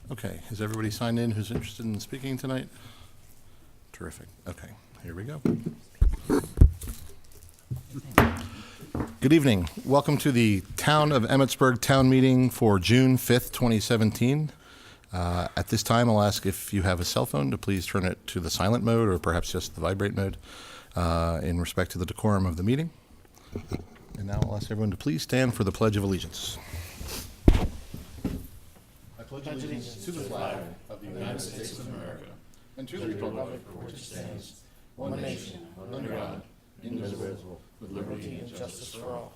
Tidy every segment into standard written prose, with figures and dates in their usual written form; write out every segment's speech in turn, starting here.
Okay, has everybody signed in who's interested in speaking tonight? Terrific. Okay, here we go. Good evening. Welcome to the Town of Emmitsburg Town Meeting for June 5th, 2017. At this time, I'll ask if you have a cell phone to please turn it to the silent mode or perhaps just the vibrate mode in respect to the decorum of the meeting. And now I'll ask everyone to please stand for the Pledge of Allegiance. I pledge allegiance to the flag of the United States of America and to the republic for which it stands, one nation, under God, indivisible, with liberty and justice for all.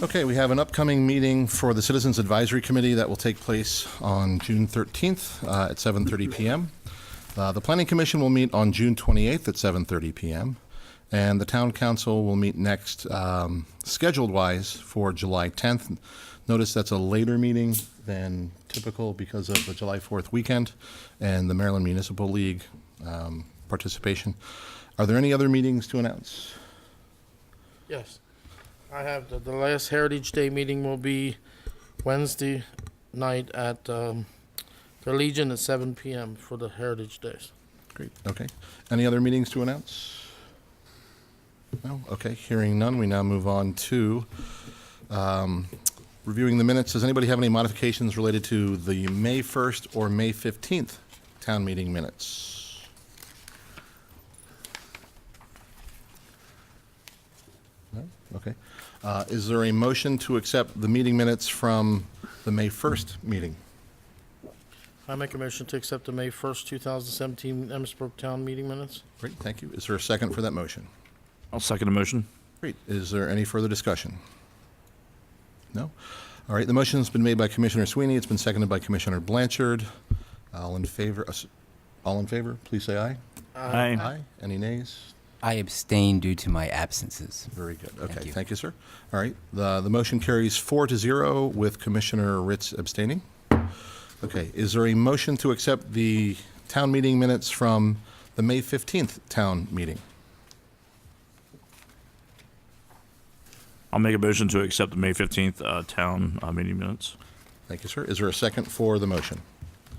Okay, we have an upcoming meeting for the Citizens Advisory Committee that will take place on June 13th at 7:30 p.m. The Planning Commission will meet on June 28th at 7:30 p.m. And the Town Council will meet next, scheduled-wise, for July 10th. Notice that's a later meeting than typical because of the July 4th weekend and the Maryland Municipal League participation. Are there any other meetings to announce? Yes. I have the last Heritage Day meeting will be Wednesday night at the Legion at 7 p.m. for the Heritage Days. Great, okay. Any other meetings to announce? No? Okay, hearing none, we now move on to reviewing the minutes. Does anybody have any modifications related to the May 1st or May 15th town meeting minutes? No? Okay. Is there a motion to accept the meeting minutes from the May 1st meeting? I make a motion to accept the May 1st, 2017 Emmitsburg Town meeting minutes. Great, thank you. Is there a second for that motion? I'll second the motion. Great. Is there any further discussion? No? All right, the motion's been made by Commissioner Sweeney. It's been seconded by Commissioner Blanchard. All in favor, please say aye. Aye. Aye. Any nays? I abstain due to my absences. Very good. Okay, you. thank you, sir. All right, the motion carries 4-0 with Commissioner Ritz abstaining. Okay, is there a motion to accept the town meeting minutes from the May 15th town meeting? I'll make a motion to accept the May 15th town meeting minutes. Thank you, sir. Is there a second for the motion?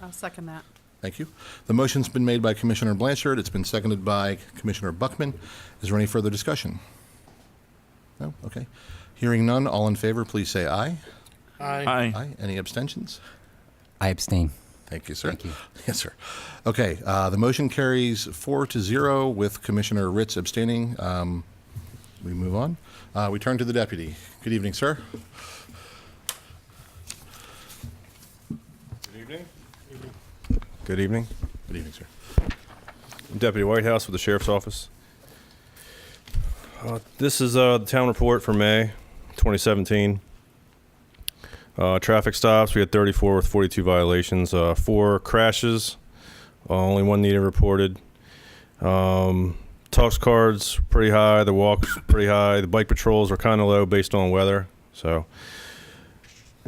I'll second that. Thank you. The motion's been made by Commissioner Blanchard. It's been seconded by Commissioner Buckman. Is there any further discussion? No? Okay. Hearing none, all in favor, please say aye. Aye. Aye. Aye. Any abstentions? I abstain. Thank you, sir. Thank you. Yes, sir. Okay, the motion carries 4-0 with Commissioner Ritz abstaining. We move on. We turn to the deputy. Good evening, sir. Good evening. Good evening. Good evening, sir. I'm Deputy Whitehouse with the Sheriff's Office. This is the town report for May 2017. Traffic stops, we had 34 with 42 violations. 4 crashes, only 1 needed reported. Tux cards pretty high, the walks pretty high. The bike patrols are kind of low based on weather. So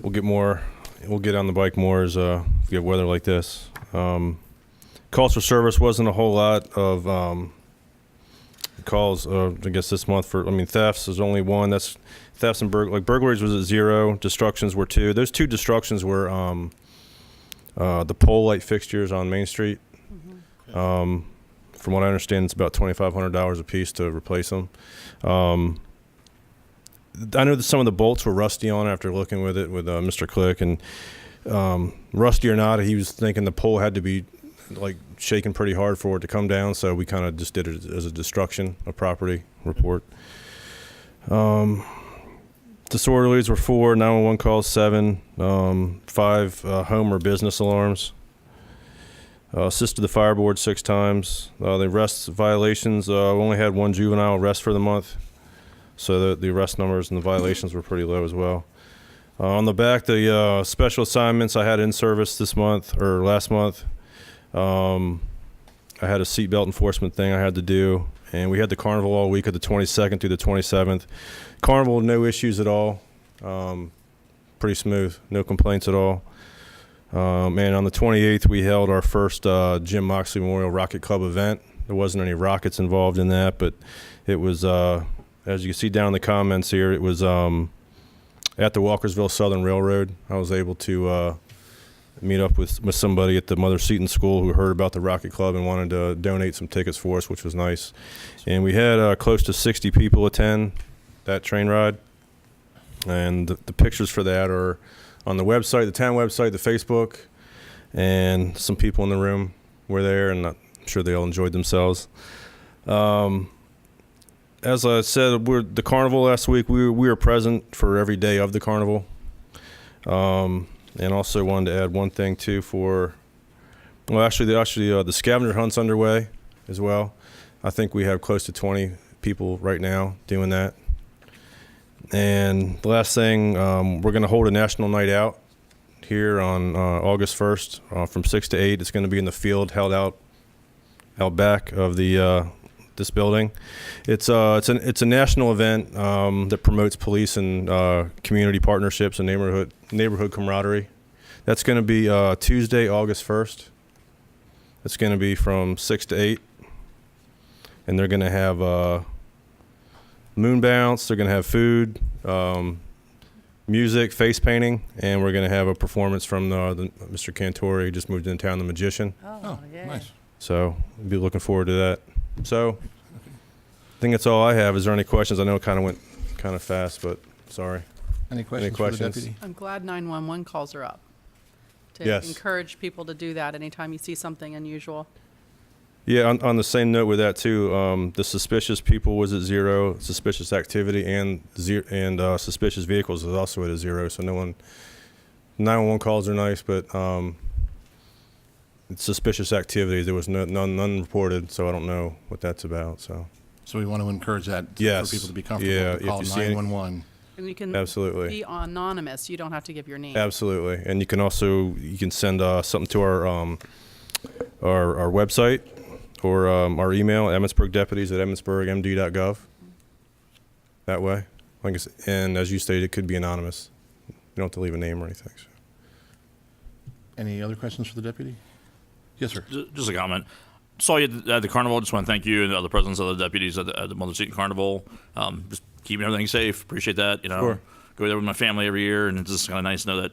we'll get on the bike more as we have weather like this. Calls for service wasn't a whole lot of calls, I guess, this month thefts. There's only 1. That's thefts and burglaries was at 0. Destructions were 2. Those 2 destructions were the pole light fixtures on Main Street. Mm-hmm. From what I understand, it's about $2,500 a piece to replace them. I know that some of the bolts were rusty on after looking with it with Mr. Click, and rusty or not, he was thinking the pole had to be shaking pretty hard for it to come down, so we kind of just did it as a destruction of property report. Disorderlies were 4, 911 calls 7, 5 home or business alarms. Assisted the fire board 6 times. The arrest violations, only had 1 juvenile arrest for the month, so the arrest numbers and the violations were pretty low as well. On the back, the special assignments I had in service this month or last month. I had a seatbelt enforcement thing I had to do, and we had the carnival all week of the 22nd through the 27th. Carnival, no issues at all. Pretty smooth, no complaints at all. And on the 28th, we held our first Jim Moxley Memorial Rocket Club event. There wasn't any rockets involved in that, but it was, as you can see down in the comments here, it was at the Walkersville Southern Railroad. I was able to meet up with somebody at the Mother Seton School who heard about the Rocket Club and wanted to donate some tickets for us, which was nice. And we had close to 60 people attend that train ride. And the pictures for that are on the website, the town website, the Facebook, and some people in the room were there, and I'm sure they all enjoyed themselves. As I said, the carnival last week, we were present for every day of the carnival. And also wanted to add one thing too the scavenger hunt's underway as well. I think we have close to 20 people right now doing that. And the last thing, we're going to hold a national night out here on August 1st from 6 to 8. It's going to be in the field held out back of the this building. It's a national event that promotes police and community partnerships and neighborhood camaraderie. That's going to be Tuesday, August 1st. It's going to be from 6 to 8. And they're going to have moon bounce, they're going to have food, music, face painting, and we're going to have a performance from the Mr. Cantori, who just moved into town, the magician. Oh, nice. So we'll be looking forward to that. So I think that's all I have. Is there any questions? I know it kind of went kind of fast, but sorry. Any questions for the questions? deputy? I'm glad 911 calls are up to Yes. encourage people to do that anytime you see something unusual. Yeah, on the same note with that too, the suspicious people was at 0, suspicious activity and suspicious vehicles is also at a 0. So 911 calls are nice, but suspicious activities there was none reported, so I don't know what that's about. So we want to encourage that Yes. for people to be comfortable Yeah, to call if you see any- 911. And you can Absolutely. be anonymous. You don't have to give your name. Absolutely, and you can send something to our website or our email, emmitsburgdeputies@emmitsburgmd.gov. That way, and as you stated, it could be anonymous. You don't have to leave a name or anything. So. Any other questions for the deputy? Yes, sir. Just a comment. Saw you at the carnival. Just want to thank you and the other presidents of the deputies at the Mother Seton Carnival. Just keeping everything safe. Appreciate that. Sure. Go there with my family every year, and it's just kind of nice to know that,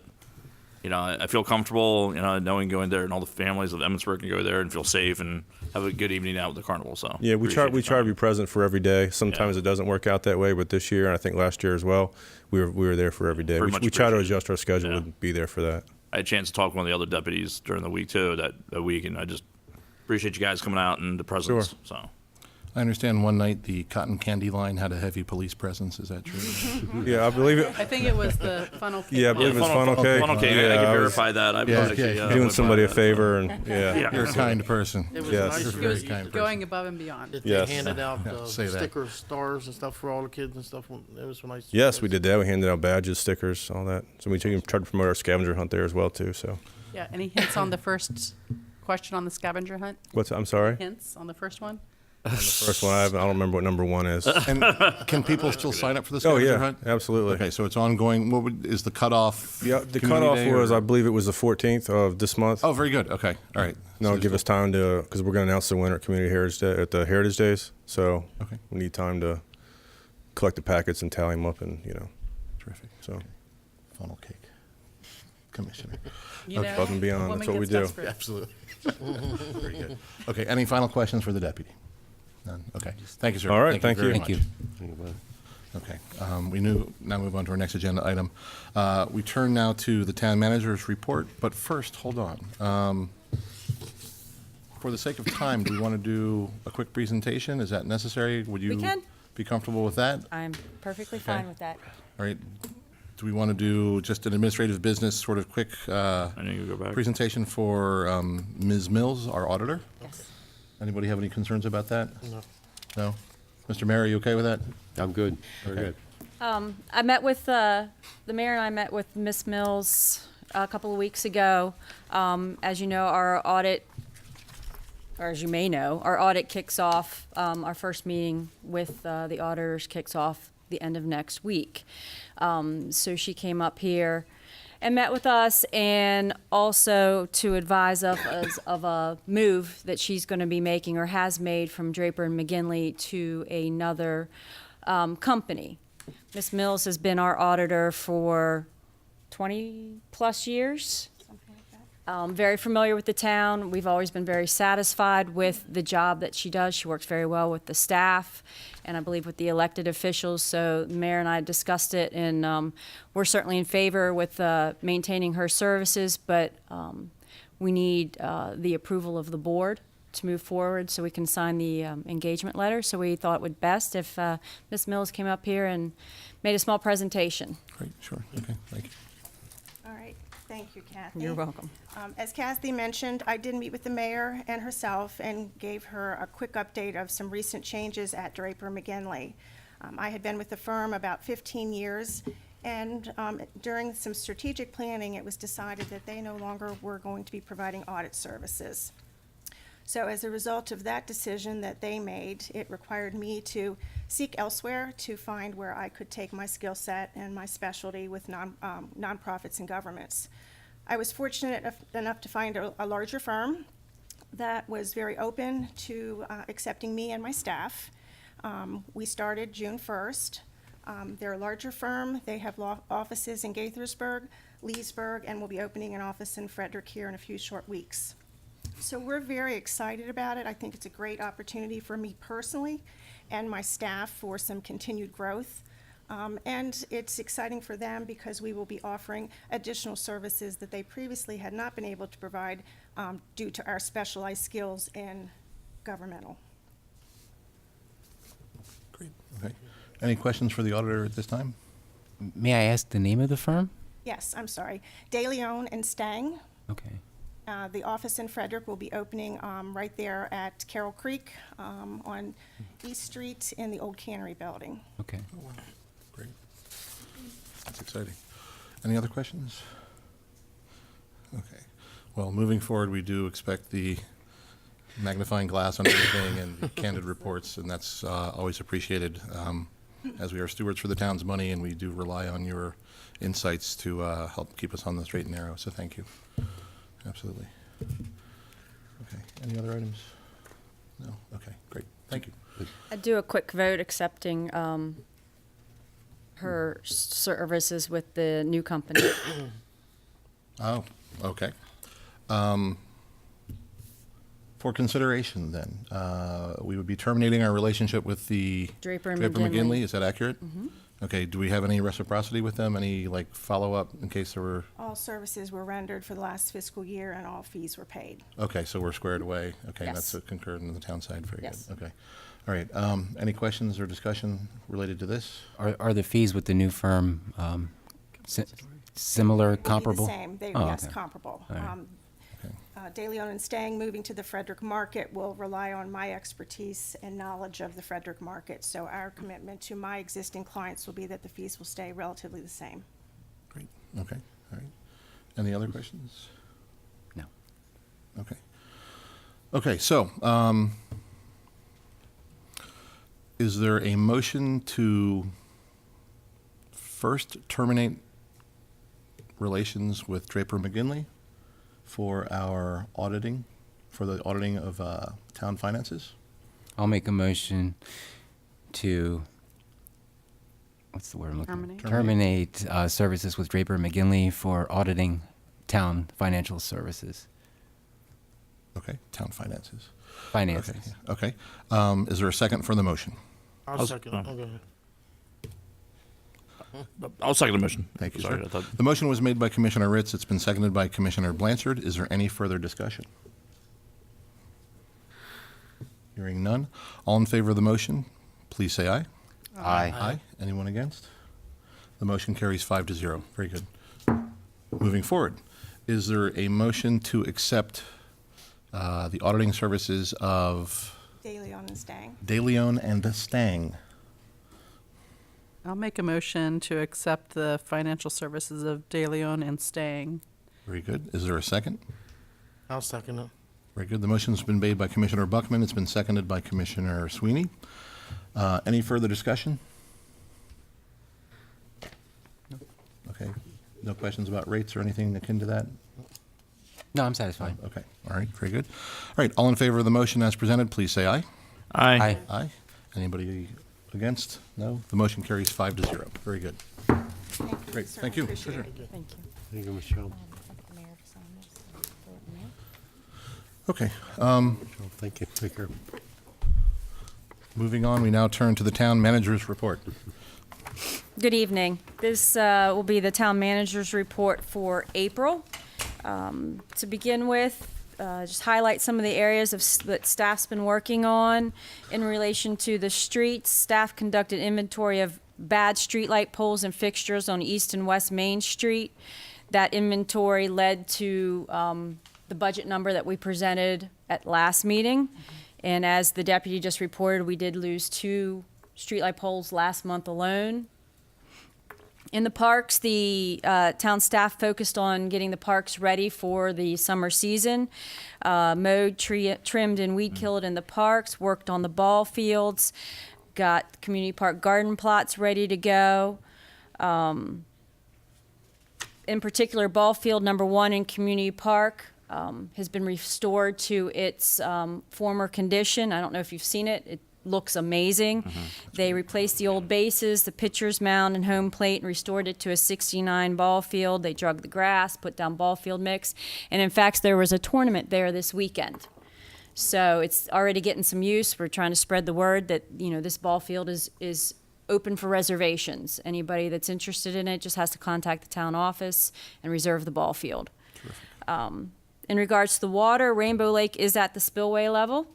I feel comfortable, knowing going there, and all the families of Emmitsburg can go there and feel safe and have a good evening out with the carnival. So Yeah, we try appreciate to your be present for every day. Sometimes it doesn't work out that way, but this year, and I think last year as well, we were there for every day. Very We much try to appreciated. adjust our schedule Yeah. to be there for that. I had a chance to talk to one of the other deputies during the week too, that week, and I just appreciate you guys coming out and the presence. Sure. So I understand one night the cotton candy line had a heavy police presence. Is that true? Yeah, I believe it. I think it was the funnel cake. Yeah, I believe it's funnel cake. Funnel cake. Yeah, I I can was verify that. I was Yeah, actually yeah. doing went somebody by a that. favor, and yeah. Yeah. You're a kind person. It was Yes. nice. You're a He very was kind person. going above and beyond. That Yes. they handed out Yeah, say that. stickers, stars, and stuff for all the kids and stuff. It was nice. Yes, we did that. We handed out badges, stickers, all that. So we tried to promote our scavenger hunt there as well too. So Yeah. Any hints on the first question on the scavenger hunt? I'm sorry. Hints on the first one? First one I don't remember what number 1 is. And can people still sign up for the Oh scavenger yeah, hunt? absolutely. Okay, so it's ongoing. Is the cutoff? Yeah, the community cutoff day, was or- I believe it was the 14th of this month. Oh, very good. Okay, all right. No, So give us time to because we're going to announce the winner at Community Heritage Day, at the Heritage Days. So Okay. we need time to collect the packets and tally them up, and Terrific. so Funnel cake. Commissioner. You know, above and beyond, a woman that's what we gets do. desperate. Absolutely. Very good. Okay, any final questions for the deputy? None. Okay. Thank you, sir. All right, thank very you. much. Thank you. Okay. Now move on to our next agenda item. We turn now to the town manager's report, but first, hold on. For the sake of time, do we want to do a quick presentation? Is that necessary? Would you We can. be comfortable with that? I'm perfectly Okay. fine with that. All right. Do we want to do just an administrative business, sort of quick I know you go back. presentation for Ms. Mills, our auditor? Yes. Anybody have any concerns about that? No. No? Mr. Mayor, are you okay with that? I'm good. Very Okay. good. I met with, the mayor and I met with Miss Mills a couple of weeks ago. As you know, our audit, or as you may know, our audit kicks off, our first meeting with the auditors kicks off the end of next week. So she came up here and met with us, and also to advise us of a move that she's going to be making or has made from Draper and McGinley to another company. Ms. Mills has been our auditor for 20-plus years. Very familiar with the town. We've always been very satisfied with the job that she does. She works very well with the staff and I believe with the elected officials. So the mayor and I discussed it, and we're certainly in favor with maintaining her services, but we need the approval of the board to move forward so we can sign the engagement letter. So we thought it would best if Ms. Mills came up here and made a small presentation. Great, sure, okay, thank you. All right, thank you, Kathy. You're welcome. As Kathy mentioned, I did meet with the mayor and herself and gave her a quick update of some recent changes at Draper McGinley. I had been with the firm about 15 years, and during some strategic planning, it was decided that they no longer were going to be providing audit services. So as a result of that decision that they made, it required me to seek elsewhere to find where I could take my skill set and my specialty with nonprofits and governments. I was fortunate enough to find a larger firm that was very open to accepting me and my staff. We started June 1st. They're a larger firm. They have law offices in Gaithersburg, Leesburg, and will be opening an office in Frederick here in a few short weeks. So we're very excited about it. I think it's a great opportunity for me personally and my staff for some continued growth. And it's exciting for them because we will be offering additional services that they previously had not been able to provide due to our specialized skills in governmental. Great, okay. Any questions for the auditor at this time? May I ask the name of the firm? Yes, I'm sorry. De Leon and Stang. Okay. The office in Frederick will be opening right there at Carroll Creek on East Street in the old cannery building. Okay. Great. That's exciting. Any other questions? Okay. Well, moving forward, we do expect the magnifying glass on everything and candid reports, and that's always appreciated as we are stewards for the town's money, and we do rely on your insights to help keep us on the straight and narrow, so thank you. Absolutely. Okay, any other items? No? Okay, great, thank you. I'd do a quick vote accepting her services with the new company. Oh, okay. For consideration then, we would be terminating our relationship with the Draper Draper McGinley. McGinley, is that accurate? Okay, do we have any reciprocity with them? Any like follow-up in case there were, All services were rendered for the last fiscal year and all fees were paid. okay, so we're squared away. Okay, Yes. that's concurred in the town side, very good. Yes. Okay, all right. Any questions or discussion related to this? Are the fees with the new firm similar, Will be comparable? the same, they, Oh, yes, okay. comparable. All right. De Leon and Stang moving to the Frederick market will rely on my expertise and knowledge of the Frederick market. So our commitment to my existing clients will be that the fees will stay relatively the same. Great, okay, all right. Any other questions? No. Okay. Okay, so, is there a motion to first terminate relations with Draper McGinley for our auditing, for the auditing of town finances? I'll make a motion to, what's the word I'm looking for? Terminate. Terminate services with Draper McGinley for auditing town financial services. Okay, town finances. Finances. Okay, okay. Is there a second for the motion? I'll second it. Okay. I'll second the motion. Thank you, Sorry, sir. I thought- The motion was made by Commissioner Ritz. It's been seconded by Commissioner Blanchard. Is there any further discussion? Hearing none. All in favor of the motion, please say aye. Aye. Aye. Anyone against? The motion carries 5-0. Very good. Moving forward, is there a motion to accept the auditing services of De Leon and Stang. De Leon and Stang? I'll make a motion to accept the financial services of De Leon and Stang. Very good. Is there a second? I'll second it. Very good. The motion's been made by Commissioner Buckman. It's been seconded by Commissioner Sweeney. Any further discussion? Okay. No questions about rates or anything akin to that? No, I'm satisfied. Okay. All right. Very good. All right. All in favor of the motion as presented, please say aye. Aye. Aye. Anybody Against? No? The motion carries 5-0. Very good. Great, thank you. Appreciate Sure. it. Thank you. Thank you, Michelle. Okay, Thank you. Take care. moving on, we now turn to the town manager's report. Good evening. This will be the town manager's report for April. To begin with, just highlight some of the areas that staff's been working on in relation to the streets. Staff conducted inventory of bad streetlight poles and fixtures on East and West Main Street. That inventory led to the budget number that we presented at last meeting. And as the deputy just reported, we did lose 2 streetlight poles last month alone. In the parks, the town staff focused on getting the parks ready for the summer season. Mowed, trimmed, and weed killed in the parks, worked on the ball fields, got community park garden plots ready to go. In particular, ball field number 1 in Community Park has been restored to its former condition. I don't know if you've seen it. It looks amazing. They replaced the old bases, the pitcher's mound and home plate, and restored it to a 69 ball field. They drug the grass, put down ball field mix, and in fact, there was a tournament there this weekend. So it's already getting some use. We're trying to spread the word that, you know, this ball field is open for reservations. Anybody that's interested in it just has to contact the town office and reserve the ball field. In regards to the water, Rainbow Lake is at the spillway level.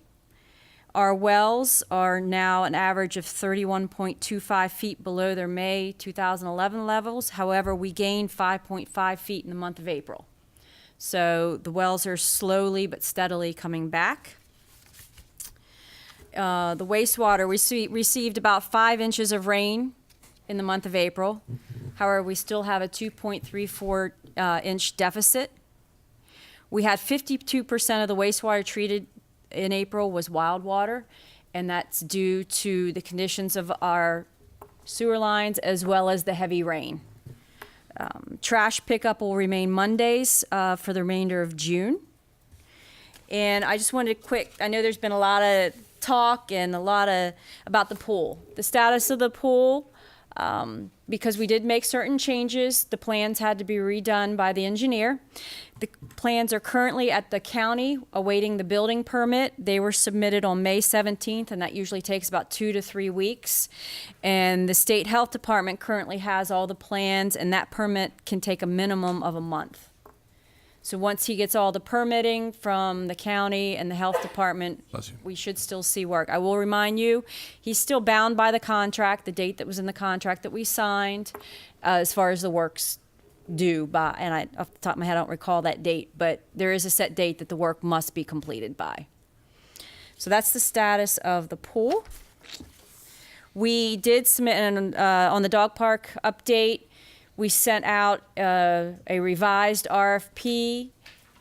Our wells are now an average of 31.25 feet below their May 2011 levels. However, we gained 5.5 feet in the month of April. So the wells are slowly but steadily coming back. The wastewater, we received about 5 inches of rain in the month of April. However, we still have a 2.34 inch deficit. We had 52% of the wastewater treated in April was wild water, and that's due to the conditions of our sewer lines as well as the heavy rain. Trash pickup will remain Mondays for the remainder of June. And I just wanted to I know there's been a lot of talk and about the pool. The status of the pool, because we did make certain changes, the plans had to be redone by the engineer. The plans are currently at the county awaiting the building permit. They were submitted on May 17th, and that usually takes about 2 to 3 weeks. And the state health department currently has all the plans, and that permit can take a minimum of a month. So once he gets all the permitting from the county and the health department, Bless you. we should still see work. I will remind you, he's still bound by the contract, the date that was in the contract that we signed, as far as the work's due by, and I, off the top of my head, I don't recall that date, but there is a set date that the work must be completed by. So that's the status of the pool. We did submit on the dog park update. We sent out a revised RFP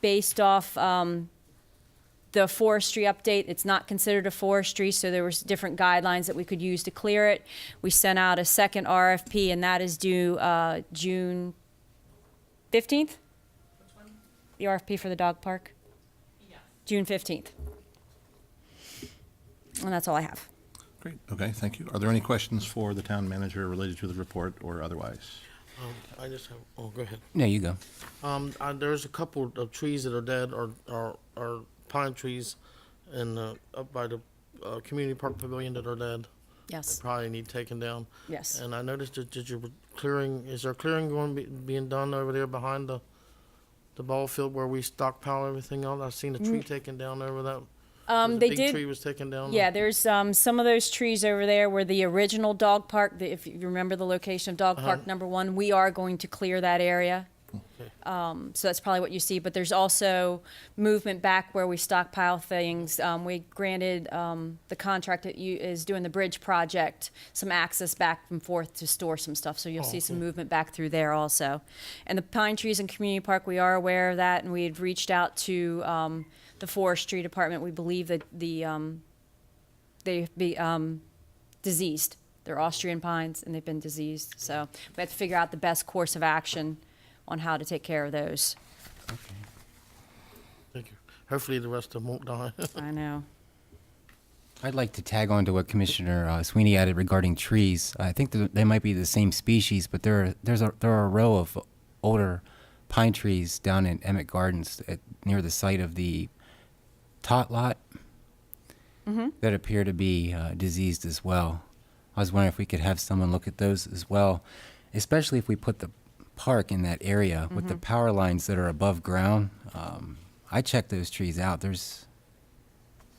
based off the forestry update. It's not considered a forestry, so there was different guidelines that we could use to clear it. We sent out a second RFP, and that is due June 15th? The RFP for the dog park? Yeah. June 15th. And that's all I have. Great, okay, thank you. Are there any questions for the town manager related to the report or otherwise? I just have, go ahead. No, you go. There's a couple of trees that are dead, or pine trees, up by the community park pavilion that are dead. Yes. They probably need taken down. Yes. And I noticed that you were clearing. Is there clearing going to be being done over there behind the ball field where we stockpile everything else? I've seen a tree taken down over that. The They big did. tree was taken down. Yeah, there's some of those trees over there where the original dog park, if you remember the location of dog park number 1, we are going to clear that area. So that's probably what you see, but there's also movement back where we stockpile things. We granted the contract that is doing the bridge project some access back and forth to store some stuff, so you'll see some movement back through there also. And the pine trees in Community Park, we are aware of that, and we had reached out to the forestry department. We believe that they've been diseased. They're Austrian pines, and they've been diseased, so we have to figure out the best course of action on how to take care of those. Thank you. Hopefully the rest of them won't die. I know. I'd like to tag on to what Commissioner Sweeney added regarding trees. I think they might be the same species, but there are a row of older pine trees down in Emmett Gardens near the site of the tot lot that appear to be diseased as well. I was wondering if we could have someone look at those as well, especially if we put the park in that area with the power lines that are above ground. I checked those trees out. There's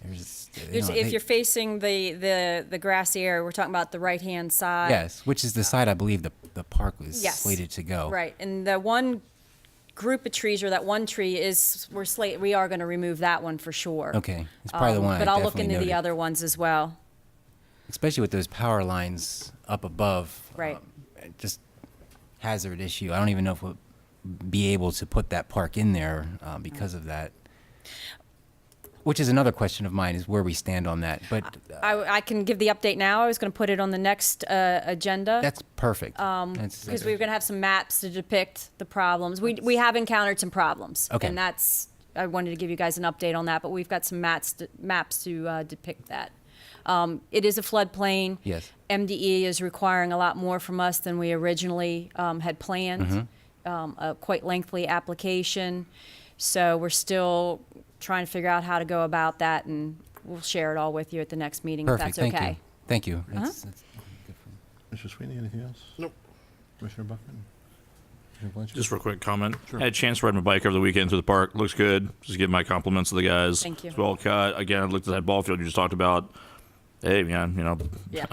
If you're facing the grassy area, we're talking about the right-hand side. yes, which is the side I believe the park was Yes. slated to go. Right, and the one group of trees, or that one tree we are gonna remove that one for sure. Okay, it's probably the one But I I'll look definitely into the noted. other ones as well. Especially with those power lines up above. Right. Just hazard issue. I don't even know if we'll be able to put that park in there because of that. Which is another question of mine, is where we stand on that. But I can give the update now. I was gonna put it on the next agenda. that's perfect. Because we're going to have some maps to depict the problems. We have encountered some problems. Okay. And I wanted to give you guys an update on that, but we've got some maps to depict that. It is a floodplain. Yes. MDE is requiring a lot more from us than we originally had planned. A quite lengthy application. So we're still trying to figure out how to go about that, and we'll share it all with you at the next meeting, Perfect. if that's okay. Thank you. Mr. Sweeney, anything else? Nope. Commissioner Buckman? Commissioner Blanchard? Just for a quick comment. Sure. I had a chance to ride my bike over the weekend through the park. Looks good. Just give my compliments to the guys. Thank you. It's well cut. Again, I looked at that ball field you just talked about. Hey, man, Yeah.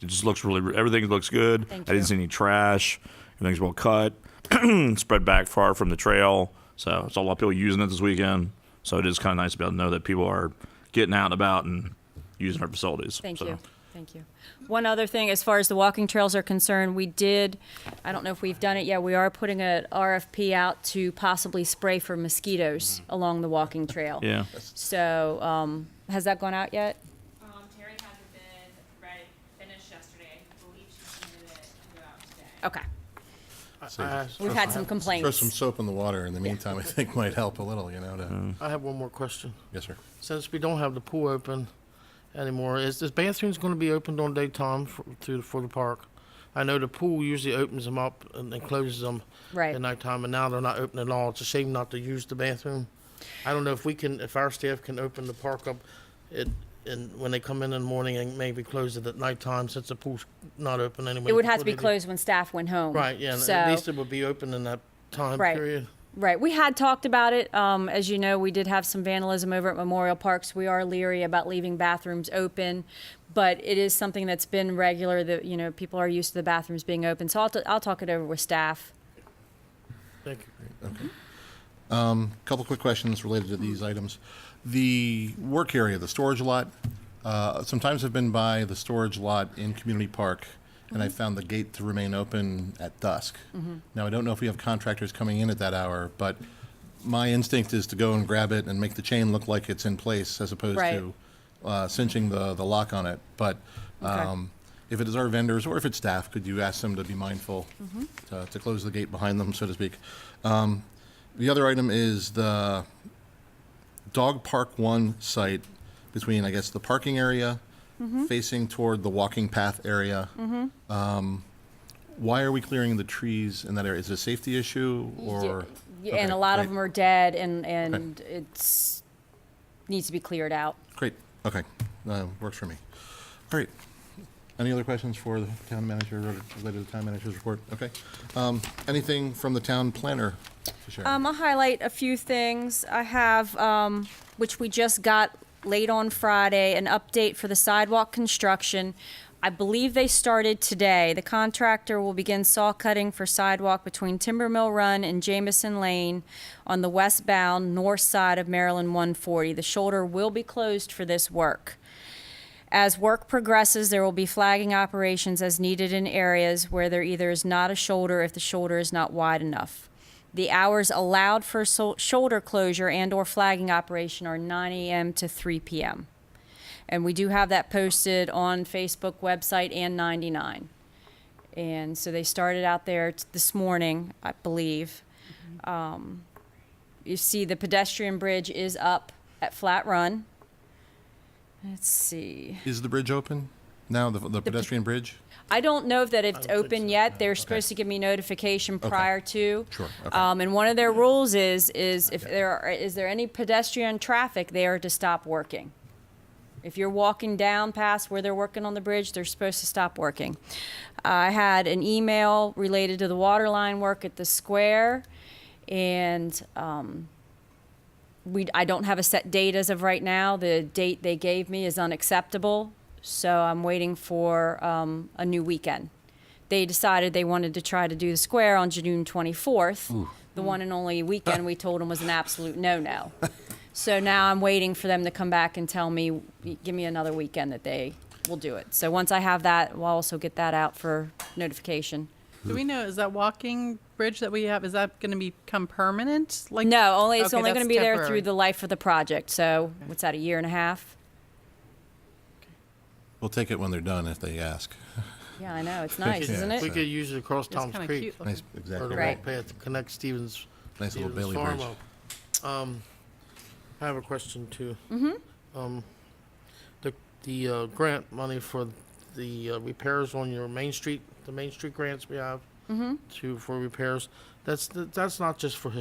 it just looks everything looks good. Thank I didn't you. see any trash. Everything's well cut. Spread back far from the trail. So it's a lot of people using it this weekend. So it is kind of nice to be able to know that people are getting out and about and using our facilities. Thank So, you. Thank you. One other thing, as far as the walking trails are concerned, I don't know if we've done it yet, we are putting an RFP out to possibly spray for mosquitoes along the walking trail. Yeah. So, has that gone out yet? Terry had the bid finished yesterday. I believe she submitted it and go out today. Okay. We've had some Throw complaints. some soap in the water in the meantime, I think might help a little, I have one more question. Yes, sir. Since we don't have the pool open anymore, is this bathrooms going to be opened on daytime for the park? I know the pool usually opens them up and then closes them Right. at nighttime, and now they're not open at all. It's a shame not to use the bathroom. I don't know if our staff can open the park up, and when they come in the morning and maybe close it at nighttime, since the pool's not open anymore. It would have to before be they do. closed when staff went home. Right, yeah, and So, at least it would be open in that time Right. period. right. We had talked about it. As you know, we did have some vandalism over at Memorial Parks. We are leery about leaving bathrooms open, but it is something that's been regular that, people are used to the bathrooms being open. So I'll talk it over with staff. Thank you. Couple quick questions related to these items. The work area, the storage lot, sometimes I've been by the storage lot in Community Park, and I found the gate to remain open at dusk. Now, I don't know if we have contractors coming in at that hour, but my instinct is to go and grab it and make the chain look like it's in place as opposed Right. to cinching the lock on it. But if it is our vendors or if it's staff, could you ask them to be mindful to close the gate behind them, so to speak? The other item is the Dog Park 1 site between, I guess, the parking area facing toward the walking path area. Why are we clearing the trees in that area? Is it a safety issue or? Yeah, and Okay, a lot of great. them are dead, and it's needs to be cleared out. Great, okay, works for me. All right, any other questions for the town manager related to the town manager's report? Okay. Anything from the town planner to share? I'll highlight a few things. I have, which we just got late on Friday, an update for the sidewalk construction. I believe they started today. The contractor will begin saw cutting for sidewalk between Timber Mill Run and Jameson Lane on the westbound north side of Maryland 140. The shoulder will be closed for this work. As work progresses, there will be flagging operations as needed in areas where there either is not a shoulder if the shoulder is not wide enough. The hours allowed for shoulder closure and/or flagging operation are 9 a.m. to 3 p.m. And we do have that posted on Facebook website and 99. And so they started out there this morning, I believe. You see the pedestrian bridge is up at Flat Run. Let's see. Is the bridge open now, the pedestrian bridge? I don't know that it's don't think open so. yet. They're supposed to give me notification prior to. Sure, okay. And one of their rules is if is there any pedestrian traffic, they are to stop working. If you're walking down past where they're working on the bridge, they're supposed to stop working. I had an email related to the water line work at the square, and I don't have a set date as of right now. The date they gave me is unacceptable, so I'm waiting for a new weekend. They decided they wanted to try to do the square on June 24th. The one and only weekend we told them was an absolute no-no. So now I'm waiting for them to come back and tell me, give me another weekend that they will do it. So once I have that, we'll also get that out for notification. Do we know, is that walking bridge that we have, is that going to become permanent? Like, No, it's Okay, only going to that's be there temporary. through the life of the project. So what's that, a year and a half? We'll take it when they're done if they ask. Yeah, I know. It's nice, Yeah, isn't We it? could use it across It's Tom's kind of Creek. cute looking. Nice, Or exactly. the Right. walk path to connect Stevens. Nice little Stevens Bailey Farm bridge. up. I have a question too. The grant money for the repairs on your Main Street, the Main Street grants we have for repairs. That's not just for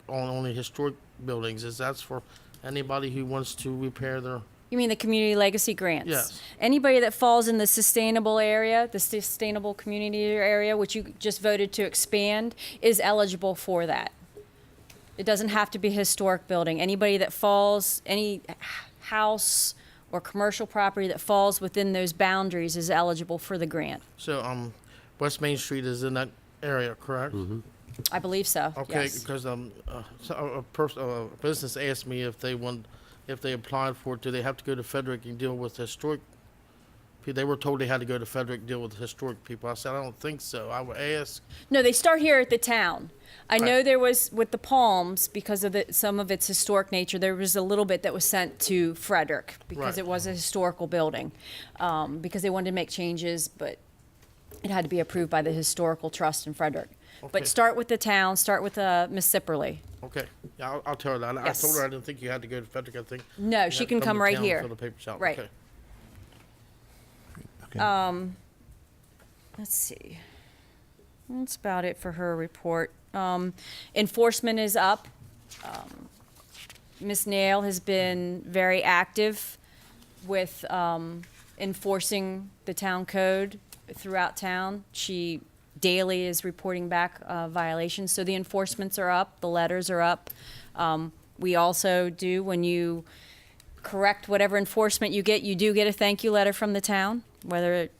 only historic buildings. That's for anybody who wants to repair their. You mean the community legacy grants? Yes. Anybody that falls in the sustainable area, the sustainable community area, which you just voted to expand, is eligible for that. It doesn't have to be a historic building. Anybody that falls, any house or commercial property that falls within those boundaries is eligible for the grant. So West Main Street is in that area, correct? I believe so. Okay, Yes. because a business asked me if they applied for it, do they have to go to Frederick and deal with historic? They were told they had to go to Frederick and deal with historic people. I said, I don't think so. I would ask. No, they start here at the town. I know Right. there was, with the Palms, because of some of its historic nature, there was a little bit that was sent to Frederick because Right. it was a historical building. Because they wanted to make changes, but it had to be approved by the Historical Trust in Frederick. Okay. But start with the town, start with Miss Sipperly. Okay, yeah, I'll tell her that. Yes. I told her I didn't think you had to go to Frederick. I think. No, you she had to can come to right town and here. Fill the papers out. Right. Okay. Okay. Let's see. That's about it for her report. Enforcement is up. Ms. Nail has been very active with enforcing the town code throughout town. She daily is reporting back violations, so the enforcements are up, the letters are up. We also do, when you correct whatever enforcement you do get a thank you letter from the town, whether it,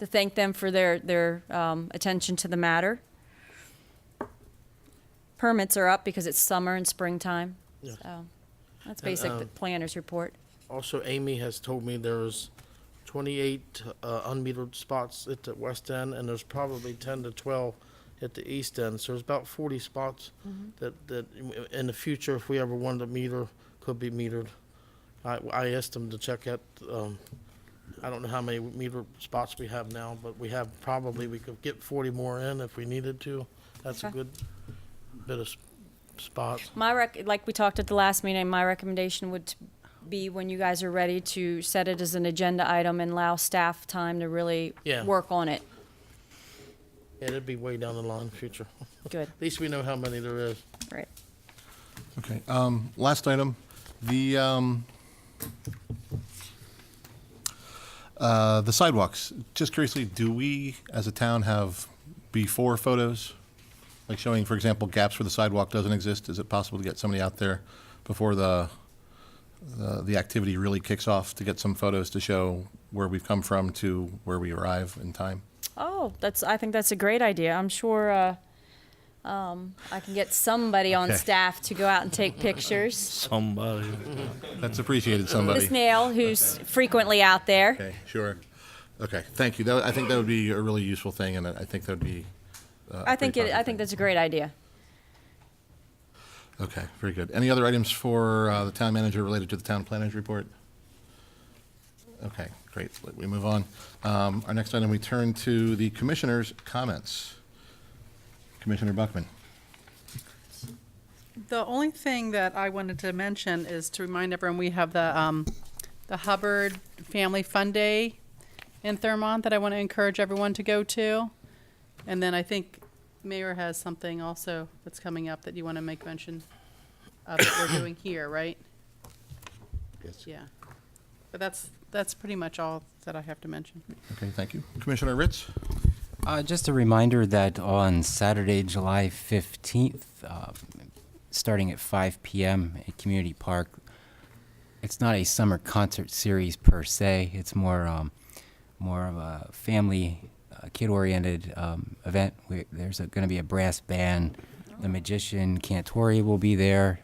to thank them for their attention to the matter. Permits are up because it's summer and springtime. Yes. So that's basic, the planner's report. Also, Amy has told me there's 28 unmetered spots at the west end, and there's probably 10 to 12 at the east end. So there's about 40 spots that in the future, if we ever wanted to meter, could be metered. I asked them to check at. I don't know how many meter spots we have now, but we could get 40 more in if we needed to. That's a Okay. good bit of spots. Like we talked at the last meeting, my recommendation would be when you guys are ready to set it as an agenda item and allow staff time to really Yeah. work on it. Yeah, it'd be way down the line, future. Good, At least we know how many there is. right. Okay, last item, the sidewalks. Just curiously, do we, as a town, have before photos? Like showing, for example, gaps where the sidewalk doesn't exist? Is it possible to get somebody out there before the activity really kicks off to get some photos to show where we've come from to where we arrive in time? Oh, I think that's a great idea. I'm sure I can get somebody on Okay. staff to go out and take pictures. Somebody. That's appreciated, somebody. Miss Nail, who's frequently out there. Okay, sure. Okay, thank you. I think that would be a really useful thing, and I think that would be. I think that's a great idea. Okay, very good. Any other items for the town manager related to the town planner's report? Okay, great. We move on. Our next item, we turn to the commissioner's comments. Commissioner Buckman. The only thing that I wanted to mention is to remind everyone, we have the the Hubbard Family Fun Day in Thurmont that I want to encourage everyone to go to. And then I think Mayor has something also that's coming up that you want to make mention of that we're doing here, right? Yes. Yeah. But that's pretty much all that I have to mention. Okay, thank you. Commissioner Ritz? Just a reminder that on Saturday, July 15th, starting at 5 p.m. at Community Park, it's not a summer concert series per se. It's more of a family, kid-oriented event. There's going to be a brass band. The magician Cantori will be there.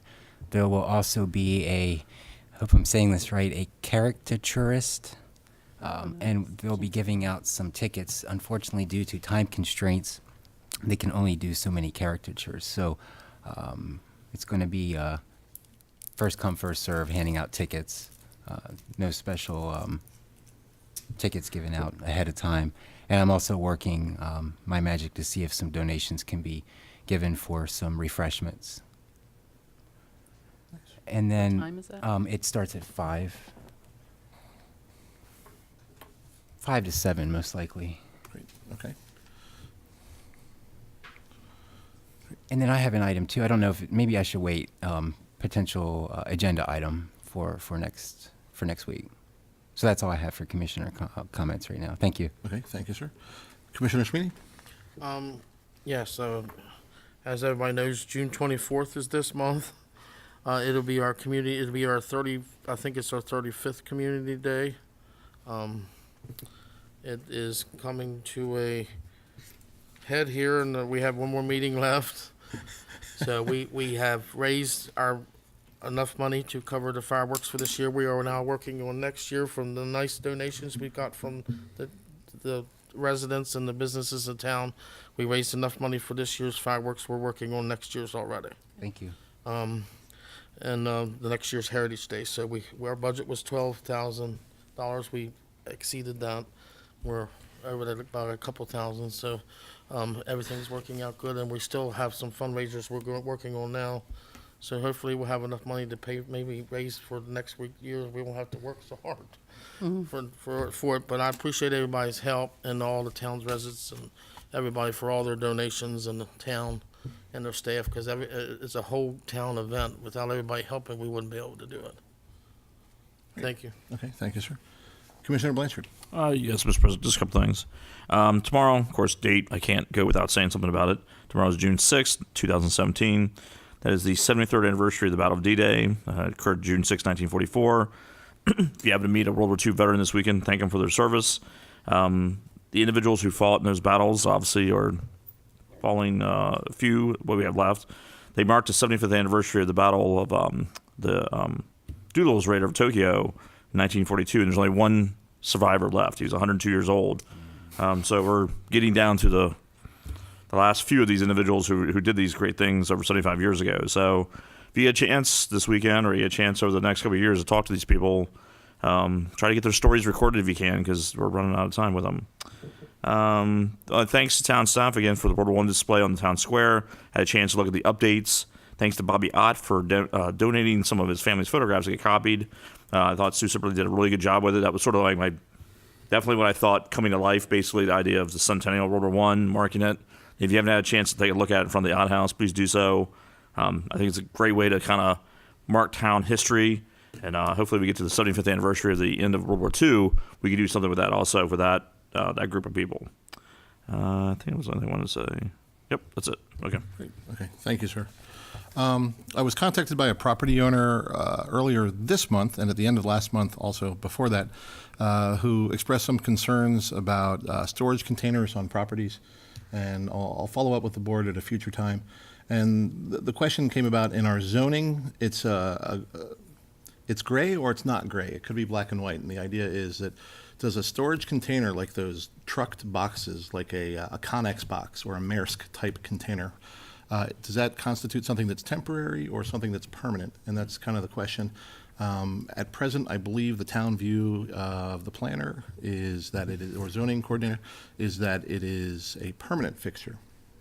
There will also be I hope I'm saying this right, a caricaturist. And they'll be giving out some tickets. Unfortunately, due to time constraints, they can only do so many caricatures. So it's going to be first come, first serve, handing out tickets. No special tickets given out ahead of time. And I'm also working my magic to see if some donations can be given for some refreshments. And then time is that? it starts at 5. 5 to 7, most likely. Great, okay. And then I have an item too. I don't know if maybe I should wait. Potential agenda item for next week. So that's all I have for commissioner comments right now. Thank you. Okay, thank you, sir. Commissioner Sweeney? Yes, as everybody knows, June 24th is this month. It'll be our 35th Community Day. It is coming to a head here, and we have one more meeting left. So we have raised enough money to cover the fireworks for this year. We are now working on next year from the nice donations we got from the residents and the businesses in town. We raised enough money for this year's fireworks. We're working on next year's already. Thank you. And the next year's Heritage Day. So our budget was $12,000. We exceeded that. We're over at about a couple thousand. So everything's working out good, and we still have some fundraisers we're working on now. So hopefully we'll have enough money to maybe raise for the next year. We won't have to work so hard for it. But I appreciate everybody's help and all the town's residents and everybody for all their donations and the town and their staff, because it's a whole town event. Without everybody helping, we wouldn't be able to do it. Thank you. Okay, thank you, sir. Commissioner Blanchard? Yes, Mr. President, just a couple things. Tomorrow, of course, date, I can't go without saying something about it. Tomorrow is June 6th, 2017. That is the 73rd anniversary of the Battle of D-Day. It occurred June 6, 1944. If you happen to meet a World War II veteran this weekend, thank them for their service. The individuals who fought in those battles obviously are falling few, what we have left. They marked the 75th anniversary of the Battle of the Doolittle's raid over Tokyo in 1942, and there's only one survivor left. He was 102 years old. So we're getting down to the last few of these individuals who did these great things over 75 years ago. So if you get a chance this weekend or you get a chance over the next couple of years to talk to these people, try to get their stories recorded if you can, because we're running out of time with them. Thanks to town staff again for the World War I display on the town square. Had a chance to look at the updates. Thanks to Bobby Ott for donating some of his family's photographs to get copied. I thought Sue Sipperly did a really good job with it. That was sort of like definitely what I thought coming to life, basically the idea of the centennial of World War I, marking it. If you haven't had a chance to take a look at it in front of the Ott House, please do so. I think it's a great way to kind of mark town history, and hopefully we get to the 75th anniversary of the end of World War II. We can do something with that also for that group of people. I think that was the only thing I wanted to say. Yep, that's it. Okay. Great. Okay, thank you, sir. I was contacted by a property owner earlier this month, and at the end of last month also before that, who expressed some concerns about storage containers on properties, and I'll follow up with the board at a future time. And the question came about in our zoning. It's gray or it's not gray. It could be black and white, and the idea is that does a storage container like those trucked boxes, like a Connex box or a Maersk type container, does that constitute something that's temporary or something that's permanent? And that's kind of the question. At present, I believe the town view of the planner is that it is, or zoning coordinator, is that it is a permanent fixture.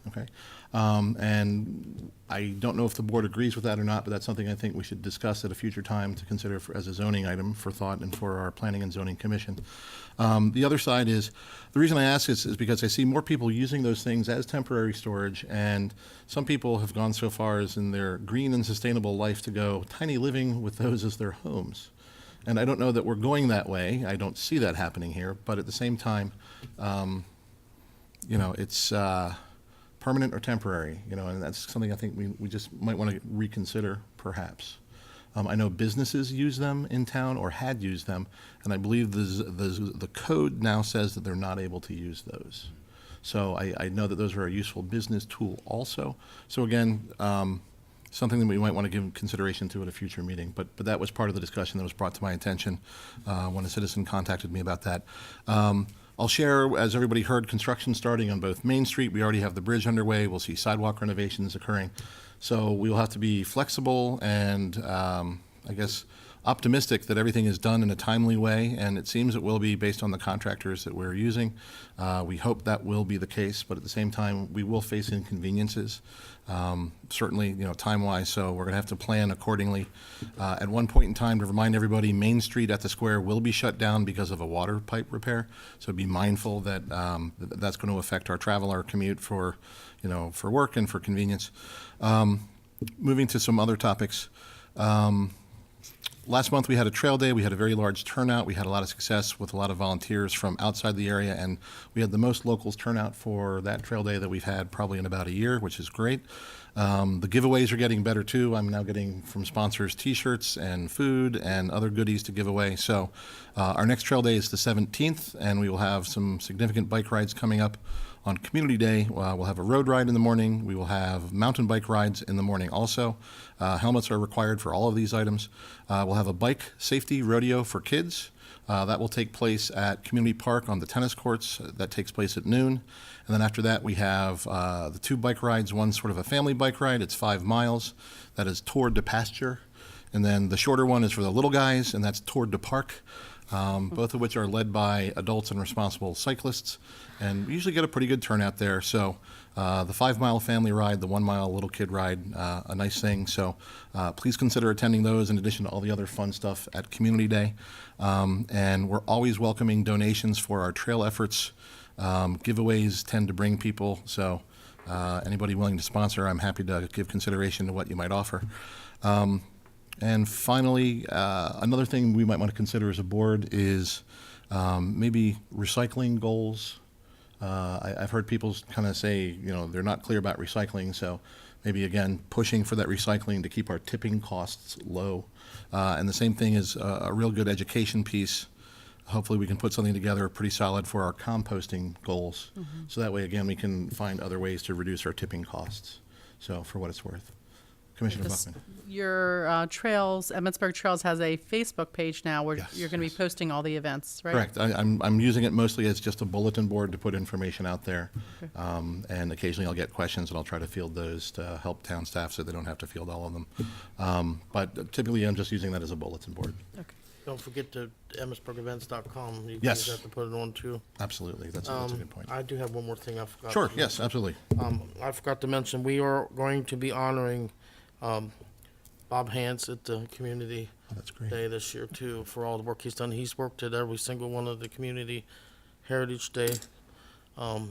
Okay. And I don't know if the board agrees with that or not, but that's something I think we should discuss at a future time to consider as a zoning item for thought and for our Planning and Zoning Commission. The other side is, the reason I ask is because I see more people using those things as temporary storage, and some people have gone so far as in their green and sustainable life to go tiny living with those as their homes. And I don't know that we're going that way. I don't see that happening here, but at the same time, it's permanent or temporary, and that's something I think we just might want to reconsider, perhaps. I know businesses use them in town or had used them, and I believe the code now says that they're not able to use those. So I know that those are a useful business tool also. So again, something that we might want to give consideration to at a future meeting. But that was part of the discussion that was brought to my attention when a citizen contacted me about that. I'll share, as everybody heard, construction starting on both Main Street. We already have the bridge underway. We'll see sidewalk renovations occurring. So we will have to be flexible and, I guess, optimistic that everything is done in a timely way, and it seems it will be based on the contractors that we're using. We hope that will be the case, but at the same time, we will face inconveniences, certainly, time-wise, so we're going to have to plan accordingly. At one point in time, to remind everybody, Main Street at the square will be shut down because of a water pipe repair, so be mindful that that's going to affect our travel, our commute for work and for convenience. Moving to some other topics. Last month, we had a trail day. We had a very large turnout. We had a lot of success with a lot of volunteers from outside the area, and we had the most locals turnout for that trail day that we've had probably in about a year, which is great. The giveaways are getting better, too. I'm now getting from sponsors T-shirts and food and other goodies to give away. So our next trail day is the 17th, and we will have some significant bike rides coming up. On Community Day, we'll have a road ride in the morning. We will have mountain bike rides in the morning also. Helmets are required for all of these items. We'll have a bike safety rodeo for kids. That will take place at Community Park on the tennis courts. That takes place at noon. And then after that, we have the two bike rides. One sort of a family bike ride. It's 5 miles. That is toward the pasture. And then the shorter one is for the little guys, and that's toward the park. Both of which are led by adults and responsible cyclists. And we usually get a pretty good turnout there. So the 5 mile family ride, the 1 mile little kid ride, a nice thing. So please consider attending those in addition to all the other fun stuff at Community Day. And we're always welcoming donations for our trail efforts. Giveaways tend to bring people. So anybody willing to sponsor, I'm happy to give consideration to what you might offer. And finally, another thing we might want to consider as a board is maybe recycling goals. I've heard people kind of say, they're not clear about recycling, so maybe, again, pushing for that recycling to keep our tipping costs low. And the same thing is a real good education piece. Hopefully we can put something together pretty solid for our composting goals. So that way, again, we can find other ways to reduce our tipping costs. So for what it's worth. Commissioner Buckman. Your Trails, Emmitsburg Trails has a Facebook page now where Yes, you're going to be posting all the events, right? Correct. I'm using it mostly as just a bulletin board to put information out there. Okay. And occasionally I'll get questions and I'll try to field those to help town staff so they don't have to field all of them. But typically I'm just using that as a bulletin board. Okay. Don't forget to emmitsburgevents.com. You Yes. guys have to put it on too. Absolutely. That's a good point. I do have one more thing I forgot. Sure. to Yes, absolutely. I forgot to mention, we are going to be honoring Bob Hance at the Community Oh, that's great. Day this year too, for all the work he's done. He's worked at every single one of the Community Heritage Day.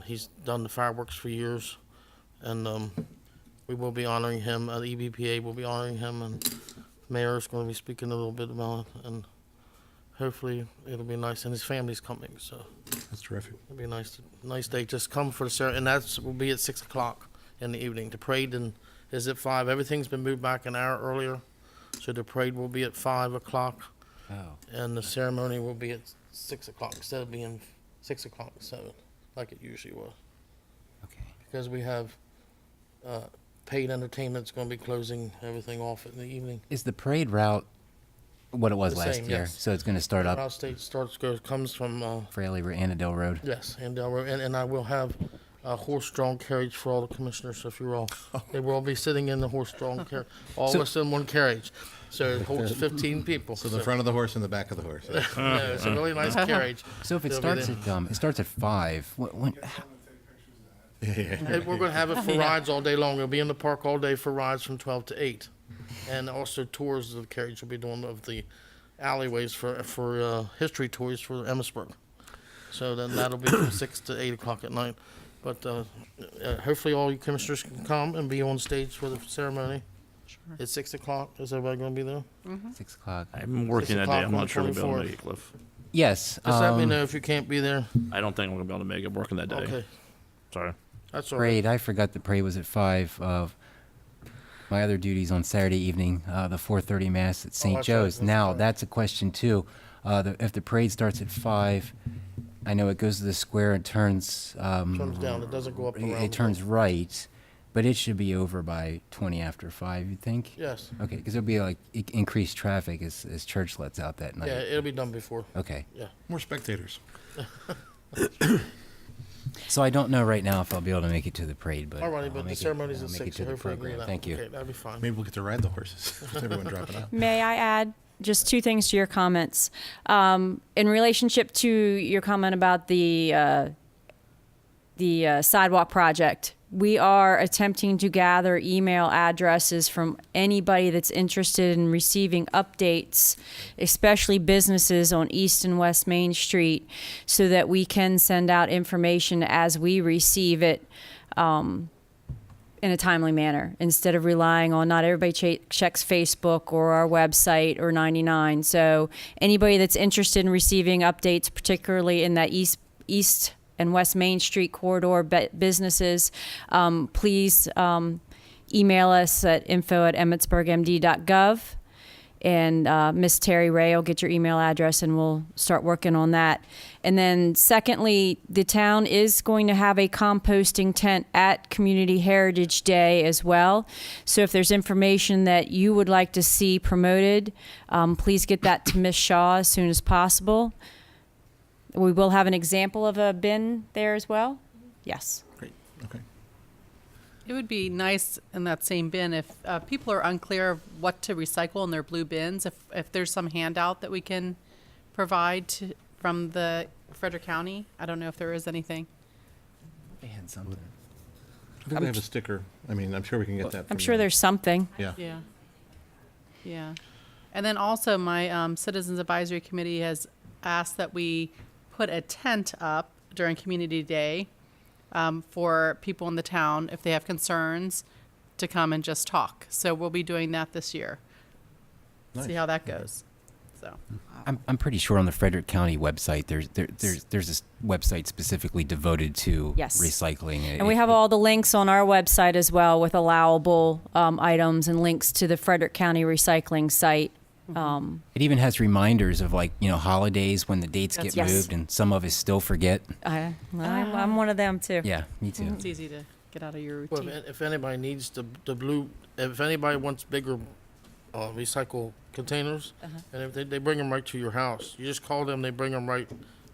He's done the fireworks for years, and we will be honoring him. The EBPA will be honoring him, and the mayor's going to be speaking a little bit about it, and hopefully it'll be nice. And his family's coming, so That's terrific. it'll be a nice day. Just come for the ceremony, and that's will be at 6 o'clock in the evening. The parade is at 5. Everything's been moved back an hour earlier, so the parade will be at 5 o'clock, Oh. and the ceremony will be at 6 o'clock instead of being 6 o'clock to 7, like it usually was. Okay. Because we have paid entertainment's going to be closing everything off in the evening. Is the parade route what it was The last same, year? yes. So it's going to start up Route State comes from Fraley Annandale Road. yes, and and I will have a horse-drawn carriage for all the commissioners. So if you're all, they will all be sitting in the horse-drawn carriage, all of us in one carriage. So it holds 15 people. So the front of the horse and the back of the horse. Yeah, it's a really nice carriage. So if it They'll be starts there. at 5, when, And we're gonna have it for rides all day long. It'll be in the park all day for rides from 12 to 8. And also tours of the carriage will be doing of the alleyways for history tours for Emmitsburg. So then that'll be from 6 to 8 o'clock at night. But hopefully all you commissioners can come and be on stage for the ceremony. It's 6 o'clock. Is everybody gonna be there? 6 o'clock. I'm working that day. I'm not sure we'll be able to make it, Cliff. Yes. Just let me know if you can't be there. I don't think I'm gonna be able to make it. I'm working that day. Okay, Sorry. that's all right. Parade. I forgot the parade was at 5. My other duties on Saturday evening, the 4:30 mass at St. that's right, Joe's. that's Now right. that's a question too. If the parade starts at 5, I know it goes to the square and turns. Turns down. It doesn't go up around. It turns right, but it should be over by 20 after 5. You think? Yes. Okay, because there'll be like increased traffic as church lets out that night. Yeah, it'll be done before. Okay. Yeah. More spectators. So I don't know right now if I'll be able to make it to the parade, but All righty, I'll but the make it- ceremony's I'll at make it 6, to so the hopefully agree program. that. Thank you. Okay, that'll be fine. Maybe we'll get to ride the horses with everyone dropping out. May I add just 2 things to your comments? In relationship to your comment about the sidewalk project, we are attempting to gather email addresses from anybody that's interested in receiving updates, especially businesses on East and West Main Street, so that we can send out information as we receive it in a timely manner, instead of relying on, not everybody checks Facebook or our website or 99. So anybody that's interested in receiving updates, particularly in that East and West Main Street corridor businesses, please email us at info@emmitsburgmd.gov. And Miss Terry Ray will get your email address, and we'll start working on that. And then secondly, the town is going to have a composting tent at Community Heritage Day as well. So if there's information that you would like to see promoted, please get that to Miss Shaw as soon as possible. We will have an example of a bin there as well. Yes. Great, okay. It would be nice in that same bin if people are unclear of what to recycle in their blue bins, if there's some handout that we can provide from the Frederick County. I don't know if there is anything. They had something. I think they have a sticker. I mean, I'm sure we can get that. I'm from sure you. there's something. Yeah. Yeah. Yeah. And then also my Citizens Advisory Committee has asked that we put a tent up during Community Day for people in the town, if they have concerns, to come and just talk. So we'll be doing that this year. See Nice. how that goes. So, I'm pretty sure on the Frederick County website there's this website specifically devoted to Yes. recycling. And we have all the links on our website as well, with allowable items and links to the Frederick County recycling site. It even has reminders of, like, holidays when the dates get Yes. moved, and some of us still forget. I'm one of them too. Yeah, me too. it's easy to get out of your Well, routine. if anybody needs the blue, if anybody wants bigger recycle containers, and if they bring them right to your house, you just call them, they bring them right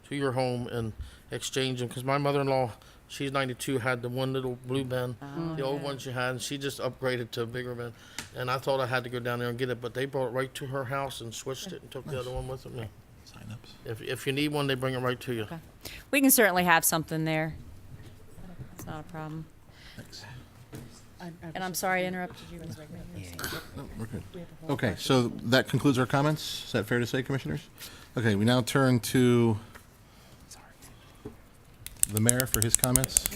to your home and exchange them. Because my mother-in-law, she's 92, had the one little blue bin, the old one she had, and she just upgraded to a bigger bin. And I thought I had to go down there and get it, but they brought it right to her house and switched it and took the other one with them. Yeah. Sign-ups. If you need one, they bring it right to you. We can certainly have something there. It's not a problem. Thanks. And I'm sorry I interrupted you, Ms. Wegman. No, we're good. Okay, so that concludes our comments. Is that fair to say, commissioners? Okay, we now turn to the mayor for his comments.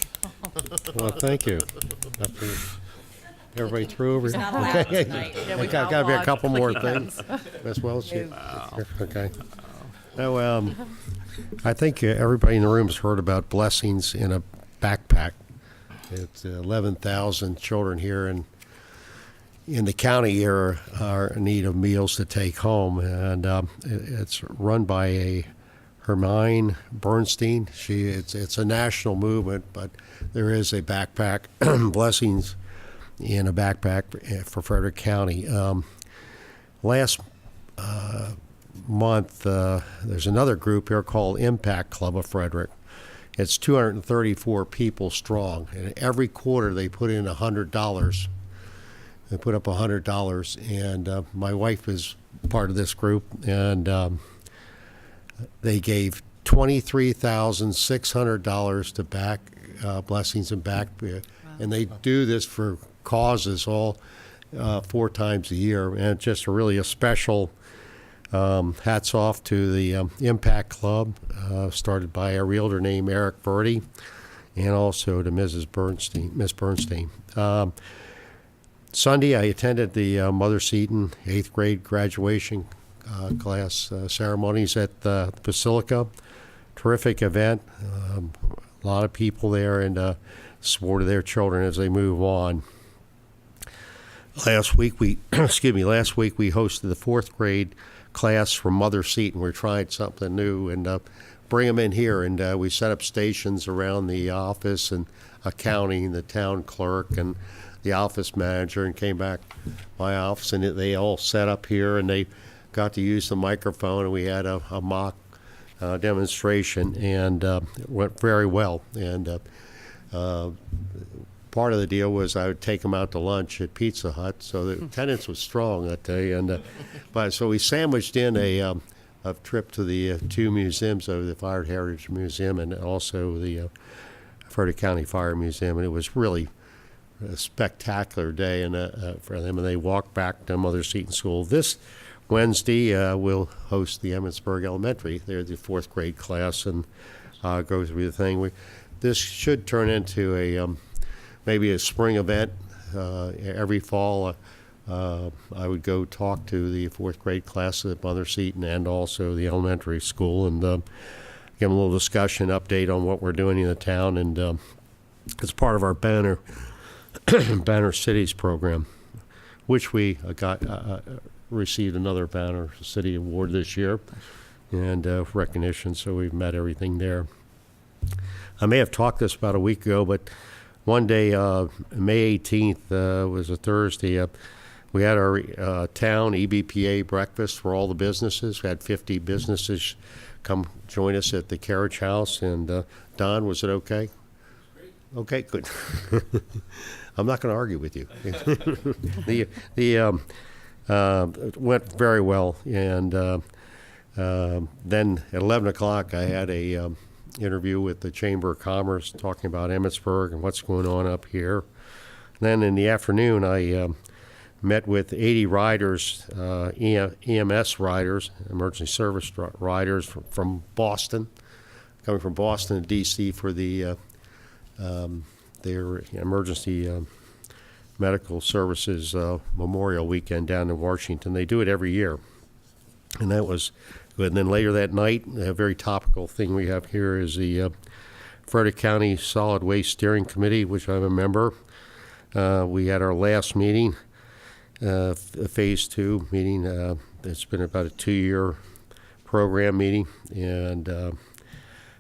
Well, thank you. After everybody threw over. Yeah, we Got to be a outlawed couple more clicky things. Miss Welch? Okay. So, I think everybody in the room has heard about Blessings in a Backpack. It's 11,000 children here in the county are in need of meals to take home, and it's run by Hermine Bernstein. It's a national movement, but there is a backpack, Blessings in a Backpack for Frederick County. Last month, there's another group here called Impact Club of Frederick. It's 234 people strong, and every quarter they put in $100. They put up $100, and my wife is part of this group, and they gave $23,600 to back blessings and back. And they do this for causes all 4 times a year. And just really a special hats off to the Impact Club, started by a realtor named Eric Verdi, and also to Miss Bernstein. Sunday, I attended the Mother Seton 8th grade graduation class ceremonies at the Basilica. Terrific event. A lot of people there and supported their children as they move on. Last week we hosted the 4th grade class from Mother Seton. We're trying something new and bring them in here, and we set up stations around the office and accounting, the town clerk, and the office manager, and came back my office, and they all set up here, and they got to use the microphone, and we had a mock demonstration, and it went very well. And part of the deal was I would take them out to lunch at Pizza Hut, so the attendance was strong that day. And but so we sandwiched in a trip to the 2 museums of the Fire Heritage Museum and also the Frederick County Fire Museum, and it was really a spectacular day for them. And they walked back to Mother Seton School. This Wednesday, we'll host the Emmitsburg Elementary. They're the 4th grade class, and go through the thing. This should turn into a maybe a spring event every fall. I would go talk to the 4th grade class at Mother Seton and also the elementary school, and give them a little discussion update on what we're doing in the town, and it's part of our Banner Cities program, which we received another Banner City Award this year, and recognition, so we've met everything there. I may have talked this about a week ago, but one day, May 18th, was a Thursday, we had our town EBPA breakfast for all the businesses. We had 50 businesses come join us at the Carriage House, and Don, was it okay? Okay, good. I'm not going to argue with you. It went very well, and then at 11 o'clock I had a interview with the Chamber of Commerce talking about Emmitsburg and what's going on up here. Then in the afternoon I met with 80 riders, EMS riders, emergency service riders from Boston, coming from Boston to D.C. for the their emergency medical services Memorial Weekend down in Washington. They do it every year, and that was good. And then later that night, a very topical thing we have here is the Frederick County Solid Waste Steering Committee, which I'm a member. We had our last meeting, phase 2 meeting. It's been about a 2-year program meeting, and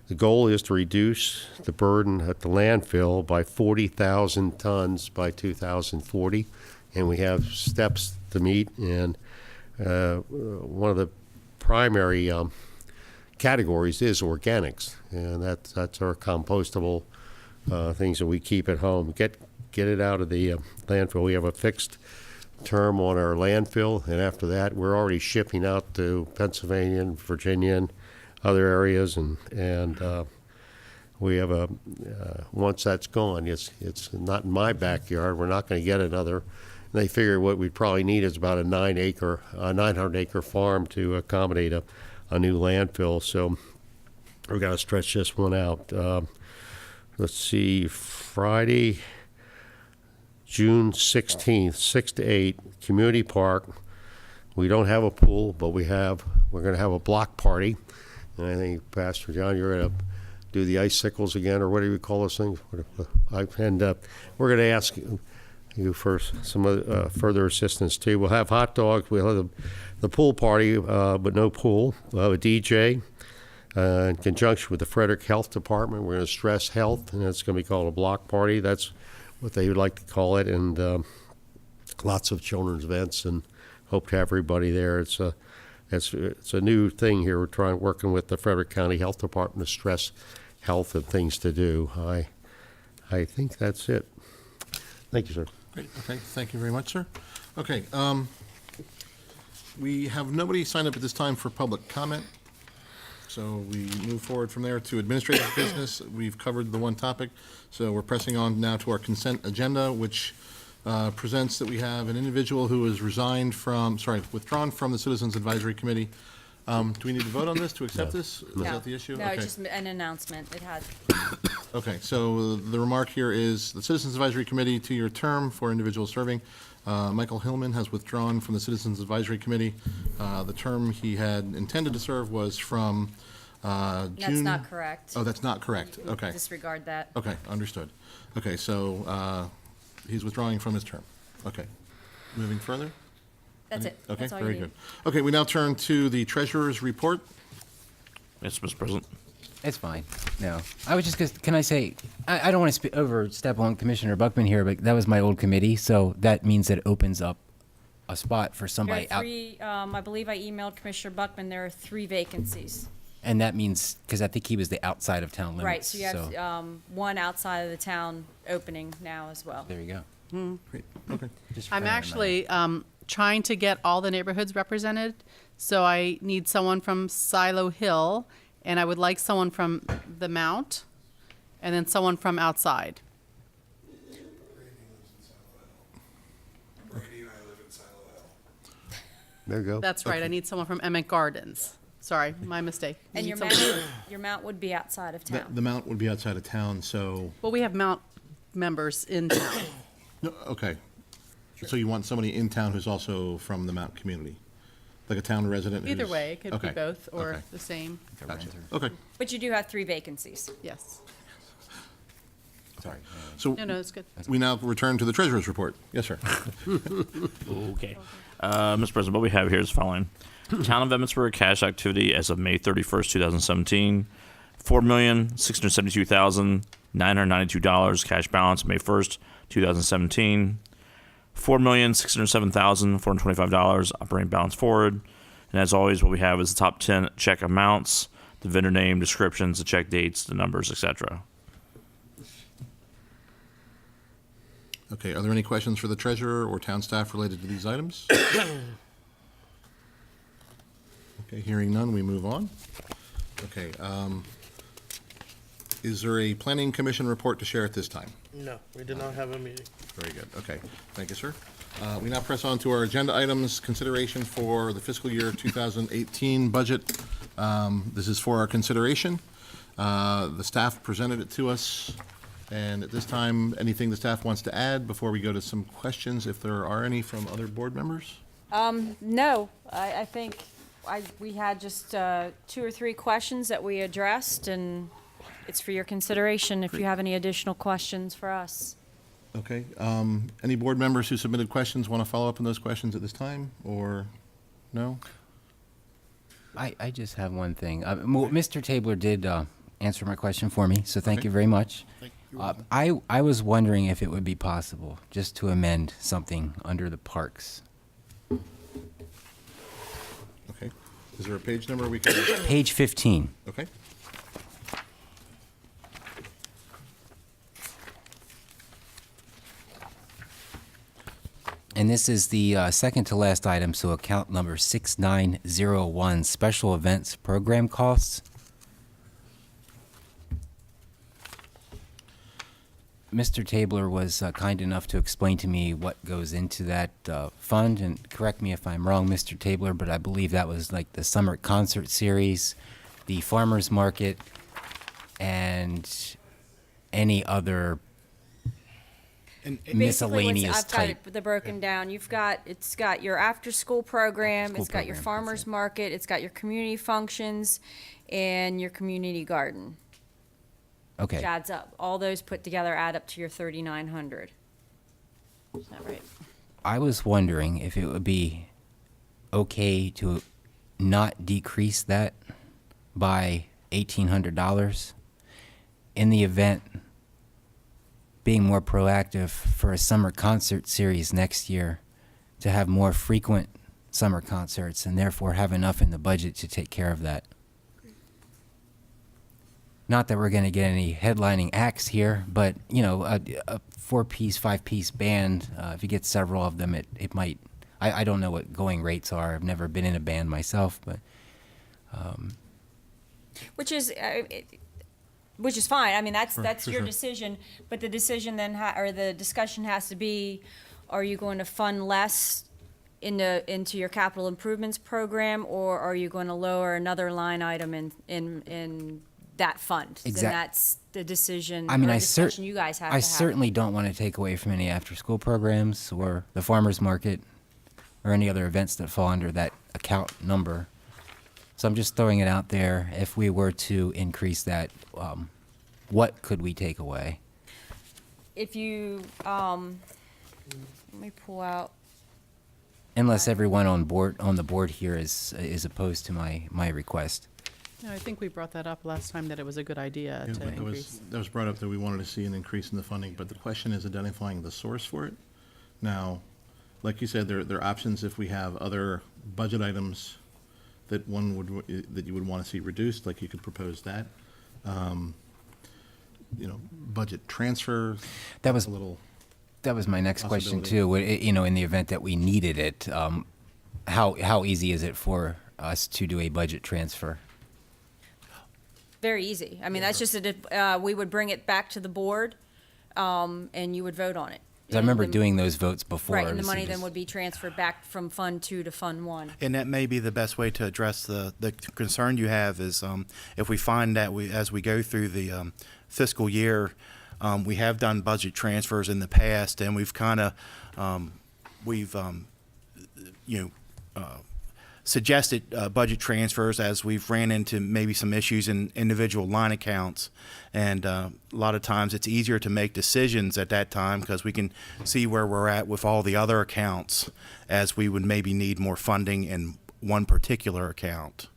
the goal is to reduce the burden at the landfill by 40,000 tons by 2040, and we have steps to meet. And one of the primary categories is organics, and that's our compostable things that we keep at home. Get it out of the landfill. We have a fixed term on our landfill, and after that, we're already shipping out to Pennsylvania and Virginia and other areas, and we have a once that's gone, it's not in my backyard. We're not going to get another. And they figure what we probably need is about a 900-acre farm to accommodate a new landfill. So we've got to stretch this one out. Let's see, Friday, June 16th, 6 to 8, Community Park. We don't have a pool, but we're going to have a block party. And I think, Pastor John, you're going to do the icicles again, or what do you call those things? And we're going to ask you for some further assistance, too. We'll have hot dogs. We'll have the pool party, but no pool. We'll have a DJ. In conjunction with the Frederick Health Department, we're going to stress health, and it's going to be called a block party. That's what they would like to call it, and lots of children's events, and hope to have everybody there. It's a new thing here. We're working with the Frederick County Health Department to stress health and things to do. I think that's it. Thank you, sir. Great. Okay. Thank you very much, sir. Okay. We have nobody signed up at this time for public comment. so we move forward from there to administrative business. We've covered the one topic, so we're pressing on now to our consent agenda, which presents that we have an individual who has withdrawn from the Citizens Advisory Committee. Do we need to vote on this to accept this? Is that the issue? No, Okay. it's just an announcement. It had, Okay, so the remark here is the Citizens Advisory Committee, 2-year term for individuals serving. Michael Hillman has withdrawn from the Citizens Advisory Committee. The term he had intended to serve was from June. that's not correct. Oh, that's not correct. You Okay. Disregard that. Okay, understood. Okay, so he's withdrawing from his term. Okay. Moving further? That's it. Okay, That's all you very need. good. Okay, we now turn to the treasurer's report. Yes, Mr. President. It's fine. No, I was just can I say I don't want to overstep on Commissioner Buckman here, but that was my old committee, so that means that it opens up a spot for There somebody are out, three, I believe I emailed Commissioner Buckman, there are 3 vacancies. and that means because I think he was the outside of town limits. Right, so you have one outside of the town opening now as well. There you go. Great, okay. Just for I'm friendly actually trying to get all the neighborhoods represented, so I need someone from Silo Hill, and I would like someone from the Mount, and then someone from outside. There you go. That's right, I need someone from Emmett Gardens. Sorry, my mistake. We And need your someone- mount would be outside of The town. Mount would be outside of town, so, Well, we have Mount members in town. no, okay. So you want somebody in town who's also from the Mount community? Like a town resident who's? Either way, it could be Okay, both or okay, the same, Gotcha. renter. Okay, But you do have 3 vacancies. yes. sorry. So No, it's good. we now return to the treasurer's report. Yes, sir. Okay. Mr. President, what we have here is the following. Town of Emmitsburg cash activity as of May 31st, 2017, $4,672,992 cash balance May 1st, 2017. $4,607,425 operating balance forward. And as always, what we have is the top 10 check amounts, the vendor name, descriptions, the check dates, the numbers, etc. Okay, are there any questions for the treasurer or town staff related to these items? Okay, hearing none, we move on. Okay, is there a planning commission report to share at this time? No, we did not have a meeting. Very good, okay, thank you, sir. We now press on to our agenda items, consideration for the fiscal year 2018 budget. This is for our consideration. The staff presented it to us, and at this time, anything the staff wants to add before we go to some questions, if there are any from other board members? No, I think we had just 2 or 3 questions that we addressed, and it's for your consideration if you have any additional questions for us. Okay, any board members who submitted questions want to follow up on those questions at this time, or no? I just have one thing. Mr. Tabler did answer my question for me, so thank Okay. you very much. You're welcome. I was wondering if it would be possible just to amend something under the parks. Okay, is there a page number we can, Page 15. okay? And this is the second to last item, so account number 6901, special events program costs. Mr. Tabler was kind enough to explain to me what goes into that fund, and correct me if I'm wrong, Mr. Tabler, but I believe that was like the summer concert series, the farmers market, and any other miscellaneous I've got type. it broken down. It's got your after-school program, School it's got your program, that's farmer's it. market, it's got your community functions, and your community garden. Which Okay. adds up. All those put together add up to your 3,900. Is that right? I was wondering if it would be okay to not decrease that by $1,800 in the event being more proactive for a summer concert series next year to have more frequent summer concerts and therefore have enough in the budget to take care of that. Not that we're going to get any headlining acts here, but, you know, a 4-piece, 5-piece band, if you get several of them, it might, I don't know what going rates are. I've never been in a band myself, but Which is, which is fine. I mean, that's sure, your sure. decision. But the decision then, or the discussion has to be, are you going to fund less into your capital improvements program, or are you going to lower another line item in that fund? Then that's the decision. I mean, or I discussion you guys have to I have. certainly don't want to take away from any after-school programs or the farmers market or any other events that fall under that account number. So I'm just throwing it out there. If we were to increase that, what could we take away? If you, let me pull out. Unless everyone on the board here is opposed to my request. No, I think we brought that up last time, that it was a good idea Yeah, to but increase. that was brought up that we wanted to see an increase in the funding, but the question is identifying the source for it. Now, like you said, there are options if we have other budget items that that you would want to see reduced, like you could propose that. Budget transfer. That was a little. That was my next question Possibility. too. In the event that we needed it, how easy is it for us to do a budget transfer? Very easy. I mean, that's just we would bring it back to the board, and you would vote on it. 'Cause I remember And the- doing those votes before. Right, and the so money then just- would be transferred back from Fund 2 to Fund 1. And that may be the best way to address the concern you have is if we find that as we go through the fiscal year, we have done budget transfers in the past, and we've kind of, suggested budget transfers as we've ran into maybe some issues in individual line accounts. And a lot of times it's easier to make decisions at that time because we can see where we're at with all the other accounts as we would maybe need more funding in one particular account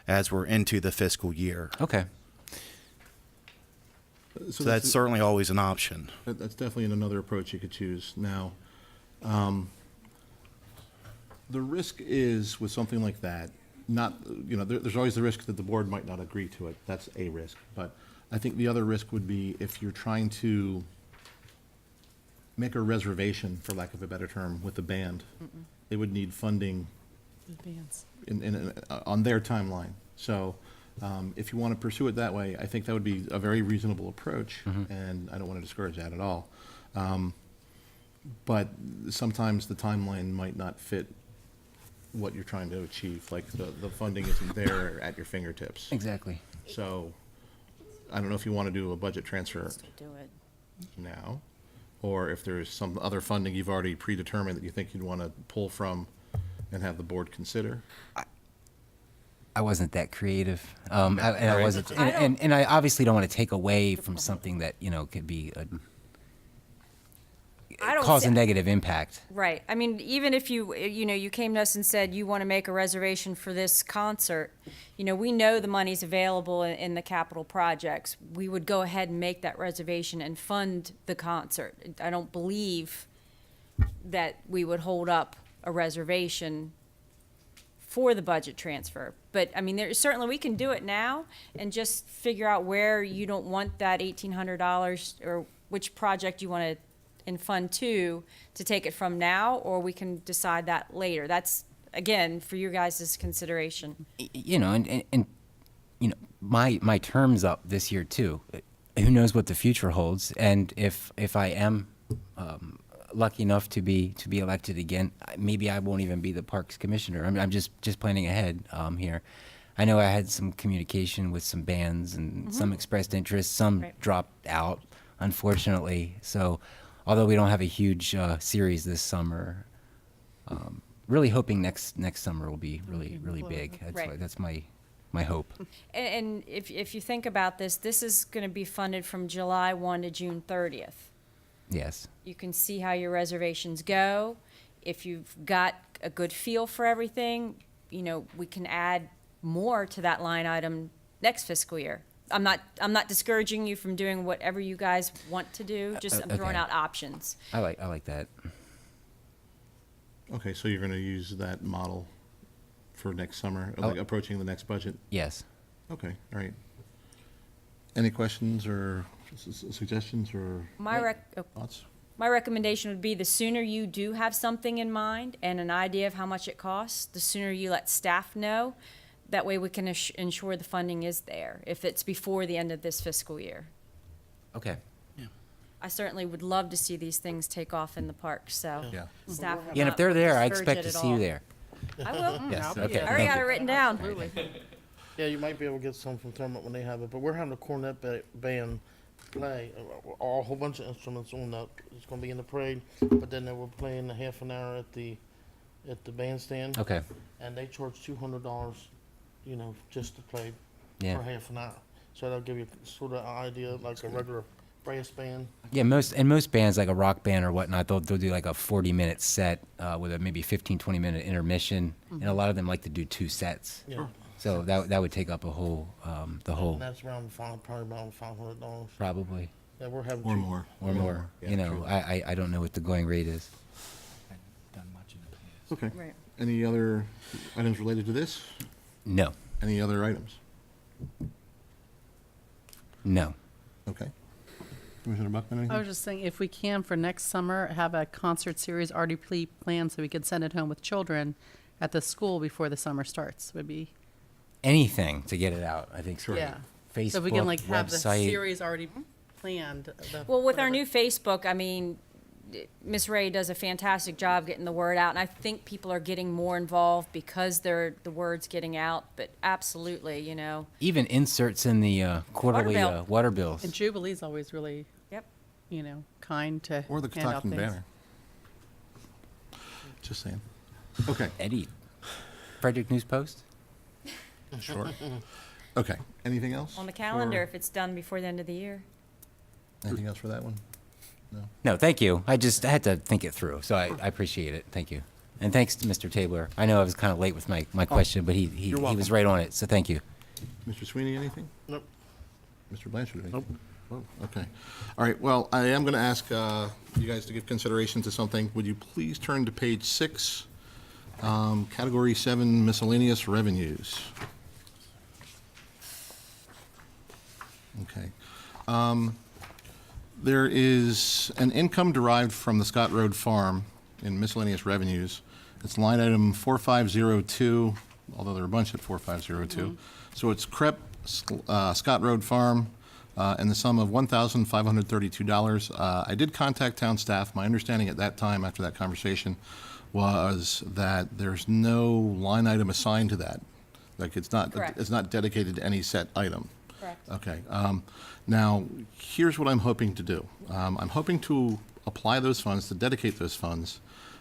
as we're into the fiscal year. Okay. So that's certainly always an option. That's definitely another approach you could choose. Now, the risk is with something like that, there's always the risk that the board might not agree to it. That's a risk. But I think the other risk would be if you're trying to make a reservation, for lack of a better term, with the band, they would need funding Advance. on their timeline. So if you want to pursue it that way, I think that would be a very reasonable approach, and I don't want to discourage that at all. But sometimes the timeline might not fit what you're trying to achieve, like the funding isn't there at your fingertips. Exactly. So I don't know if you want to do a budget transfer Do it. now, or if there's some other funding you've already predetermined that you think you'd want to pull from and have the board consider. I wasn't that creative, and I Right. wasn't, and I obviously don't want to take away from something that could be I don't cause see- a negative impact. Right. I mean, even if you came to us and said you want to make a reservation for this concert, we know the money's available in the capital projects. We would go ahead and make that reservation and fund the concert. I don't believe that we would hold up a reservation for the budget transfer. But, I mean, certainly we can do it now and just figure out where you don't want that $1,800 or which project you want to in Fund 2 to take it from now, or we can decide that later. That's, again, for you guys' consideration. And my term's up this year too. Who knows what the future holds? And if I am lucky enough to be elected again, maybe I won't even be the Parks Commissioner. I'm just planning ahead here. I know I had some communication with some bands and some expressed interest. Some Right. dropped out, unfortunately. So, although we don't have a huge series this summer, really hoping next summer will be really big. Right. That's my hope. And if you think about this is going to be funded from July 1 to June 30th. Yes. You can see how your reservations go. If you've got a good feel for everything, we can add more to that line item next fiscal year. I'm not discouraging you from doing whatever you guys want to do. Just I'm throwing okay. out options. I like that. Okay, so you're going to use that model for next summer, like approaching the next budget? Yes. Okay, all right. Any questions or suggestions or thoughts? My recommendation would be the sooner you do have something in mind and an idea of how much it costs, the sooner you let staff know, that way we can ensure the funding is there, if it's before the end of this fiscal year. Okay. I certainly would love to see these things take off in the park, so. Yeah. Staff will Yeah, and if not they're there, I discourage expect it to at see you all. there. I will. Yes, I'll be okay. there. I already thank got it you. written down. Yeah, you might be able to get some from Thermont when they have it, but we're having a cornet band play, a whole bunch of instruments on that. It's gonna be in the parade, but then they were playing a half an hour at the bandstand. Okay, And they charge $200, you know, just to play for yeah. half an hour. So that'll give you sort of an idea, like a regular brass band. Yeah, most bands, like a rock band or whatnot, they'll do like a 40-minute set with a maybe 15, 20-minute intermission, and a lot of them like to do 2 sets. Yeah. So that would take up a whole, the whole, And that's around probably around $500. probably, Yeah, we're having Or two- more. or more. Yeah, You know, true. I don't know what the going rate is. Okay. Right. Any other items related to this? No, Any other items? no. Okay. Commissioner Buckman, anything? I was just saying, if we can for next summer, have a concert series already planned so we could send it home with children at the school before the summer starts would be, Anything to get it out, I think. yeah. Facebook, So if we can like have the website. series already planned. Well, with our new Facebook, I mean, Miss Ray does a fantastic job getting the word out, and I think people are getting more involved because the word's getting out, but absolutely, you know. Even inserts in the quarterly Water bill. water bills. And Jubilee's always really, Yep. you know, kind to Or the hand out Catoctin things. banner. Just saying. Okay, Eddie, Frederick News Post? sure. Okay, anything else? On the calendar, for- if it's done before the end of the year. Anything else for that one? No, thank you. I had to think it through, so I appreciate it. Thank you. And thanks to Mr. Tabler. I know I was kind of late with my question, but he welcome. was right on it, so thank you. Mr. Sweeney, anything? Nope. Mr. Blanchard, anything? Nope. Okay. All right, well, I am going to ask you guys to give consideration to something. Would you please turn to page 6, Category 7, Miscellaneous Revenues. Okay. There is an income derived from the Scott Road Farm in miscellaneous revenues. It's line item 4502, although there are a bunch at 4502. So it's CREP, Scott Road Farm, in the sum of $1,532. I did contact town staff. My understanding at that time, after that conversation, was that there's no line item assigned to that. Like it's not dedicated to any set item. Correct. Okay. Now, here's what I'm hoping to do. I'm hoping to apply those funds, to dedicate those funds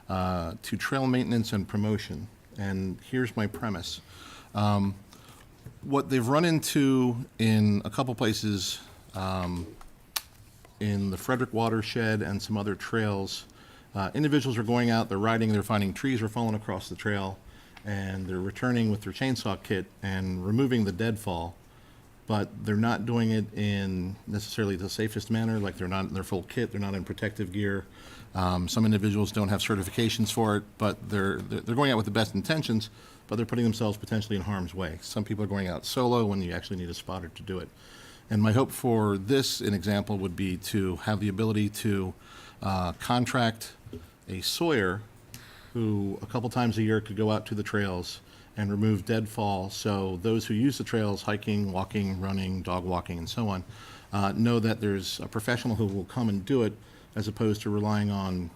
to trail maintenance and promotion. And here's my premise. What they've run into in a couple places in the Frederick watershed and some other trails, individuals are going out, they're riding, they're finding trees are falling across the trail, and they're returning with their chainsaw kit and removing the deadfall. But they're not doing it in necessarily the safest manner, like they're not in their full kit, they're not in protective gear. Some individuals don't have certifications for it, but they're going out with the best intentions, but they're putting themselves potentially in harm's way. Some people are going out solo when you actually need a spotter to do it. And my hope for this, an example, would be to have the ability to contract a sawyer who a couple times a year could go out to the trails and remove deadfall, so those who use the trails, hiking, walking, running, dog walking, and so on, know that there's a professional who will come and do it, as opposed to relying on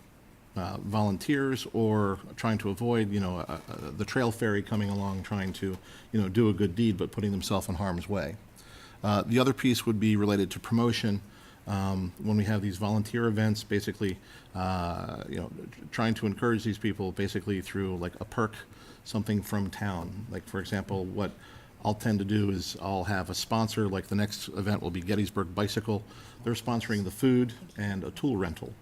volunteers or trying to avoid, the trail ferry coming along trying to, do a good deed, but putting themselves in harm's way. The other piece would be related to promotion. When we have these volunteer events, basically, trying to encourage these people basically through like a perk, something from town. Like, for example, what I'll tend to do is I'll have a sponsor, like the next event will be Gettysburg Bicycle. They're sponsoring the food and a tool rental.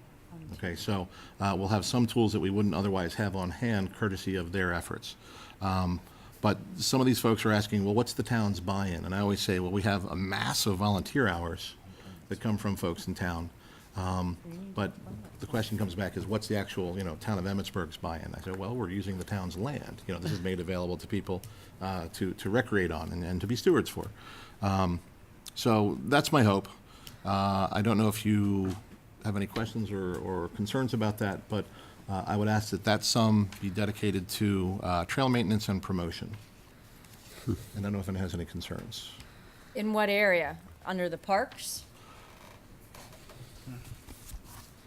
Okay, so we'll have some tools that we wouldn't otherwise have on hand courtesy of their efforts. But some of these folks are asking, well, what's the town's buy-in? And I always say, well, we have a mass of volunteer hours that come from folks in town. But the question comes back is, what's the actual, town of Emmitsburg's buy-in? I said, well, we're using the town's land. This is made available to people to recreate on and to be stewards for. So that's my hope. I don't know if you have any questions or concerns about that, but I would ask that that sum be dedicated to trail maintenance and promotion. And I don't know if it has any concerns. In what area? Under the parks?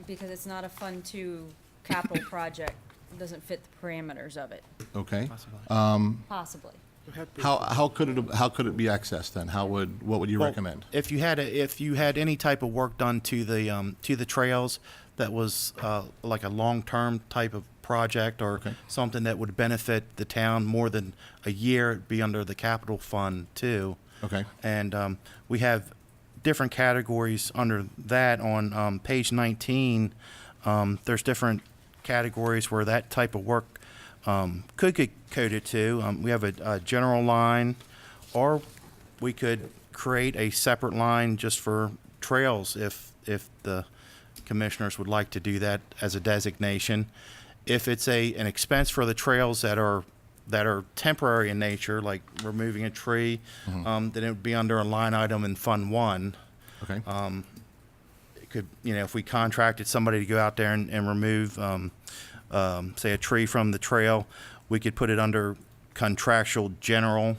Because it's not a Fund 2 capital project. It doesn't fit the parameters of it, Okay. possibly. How could it be accessed then? What would you Well, recommend? If you had any type of work done to the trails that was like a long-term type of project or Okay. something that would benefit the town more than a year, it'd be under the capital fund too. Okay. And we have different categories under that on page 19. There's different categories where that type of work could get coded to. We have a general line, or we could create a separate line just for trails if the commissioners would like to do that as a designation. If it's an expense for the trails that are temporary in nature, like removing a tree, then it would be under a line item in Fund 1. Okay. It could, if we contracted somebody to go out there and remove, say, a tree from the trail, we could put it under contractual general,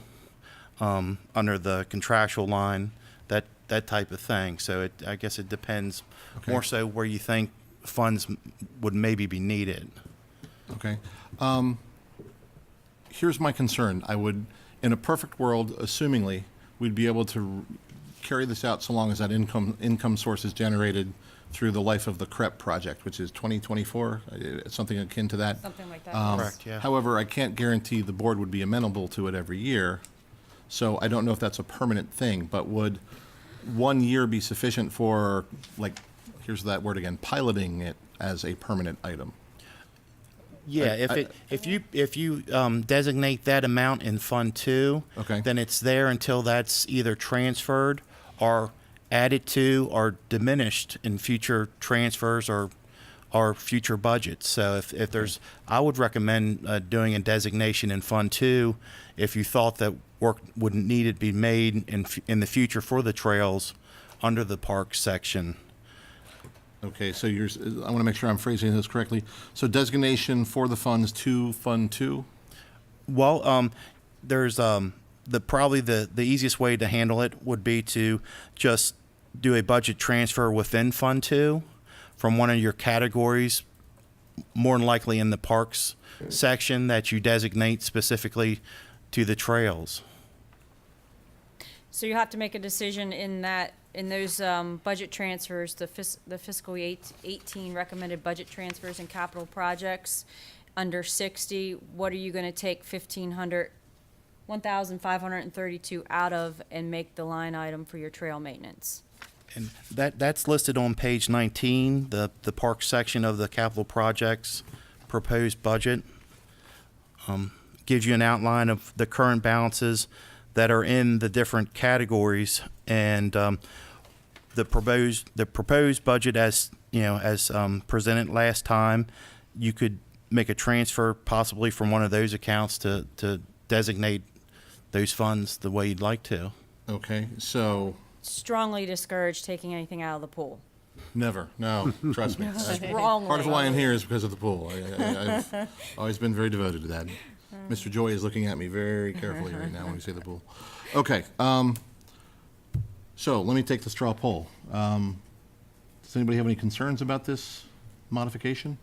under the contractual line, that type of thing. So I guess it depends Okay. more so where you think funds would maybe be needed. Okay. Here's my concern. In a perfect world, assumingly, we'd be able to carry this out so long as that income source is generated through the life of the CREP project, which is 2024, something akin to that. Something like that. Correct, yeah. However, I can't guarantee the board would be amenable to it every year, so I don't know if that's a permanent thing, but would 1 year be sufficient for, like, here's that word again, piloting it as a permanent item? Yeah, if you designate that amount in Fund 2, Okay. then it's there until that's either transferred or added to or diminished in future transfers or future budgets. So if there's, I would recommend doing a designation in Fund 2 if you thought that work would need to be made in the future for the trails under the parks section. Okay, so I want to make sure I'm phrasing this correctly. So designation for the funds to Fund 2? Well, there's probably the easiest way to handle it would be to just do a budget transfer within Fund 2 from one of your categories, more than likely in the parks section that you designate specifically to the trails. So you have to make a decision in those budget transfers, the fiscal 18 recommended budget transfers and capital projects under 60. What are you going to take 1,532 out of and make the line item for your trail maintenance? And that's listed on page 19, the park section of the capital projects proposed budget. Gives you an outline of the current balances that are in the different categories, and the proposed budget as presented last time. You could make a transfer possibly from one of those accounts to designate those funds the way you'd like to. Okay, so Strongly discourage taking anything out of the pool. never, no, trust me. Strongly. Part of why I'm here is because of the pool. I've always been very devoted to that. Mr. Joy is looking at me very carefully right now when we say the pool. Okay, so let me take the straw poll. Does anybody have any concerns about this modification?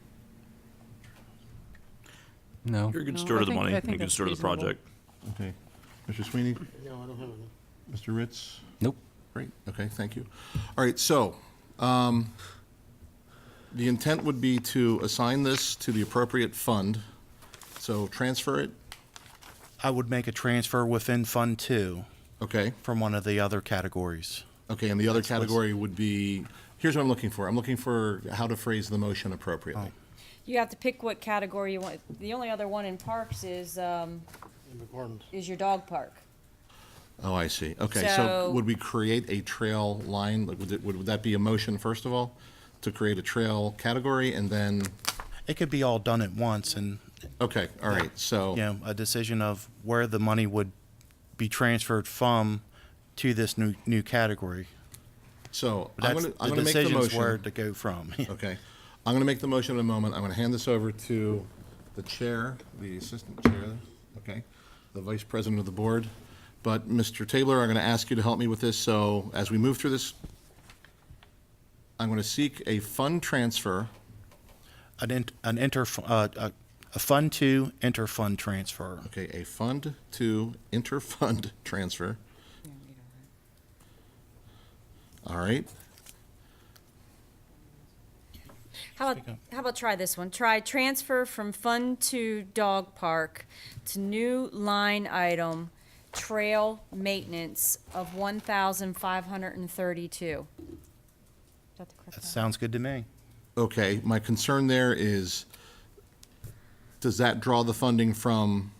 No. You're a good No, steward I of the think- money. I You're think a good that's steward of the reasonable. project. Okay. Mr. Sweeney? No, I don't have any. Mr. Ritz? Nope. Great, okay, thank you. All right, so, the intent would be to assign this to the appropriate fund, so transfer it, I would make a transfer within Fund 2 okay? from one of the other categories. Okay, and the other That's what's- category would be, here's what I'm looking for. I'm looking for how to phrase the motion appropriately. You have to pick what category you want. The only other one in parks is In the gardens. your dog park. Oh, I see. Okay, so So- would we create a trail line? Like, would that be a motion, first of all, to create a trail category, and then, It could be all done at once, and okay, all right, so. a decision of where the money would be transferred from to this new category. So, But I'm that's gonna the make the decision's where motion. to go from. Okay, I'm gonna make the motion in a moment. I'm gonna hand this over to the chair, the assistant chair, okay? the vice president of the board. But Mr. Taylor, I'm going to ask you to help me with this. So as we move through this, I'm going to seek a fund transfer. A fund to interfund transfer. Okay, a fund to interfund transfer. All right. How about try this one? Try transfer from fund to dog park to new line item, trail maintenance of 1,532. Is that the correct That one? sounds good to me. Okay, my concern there is, does that draw the funding from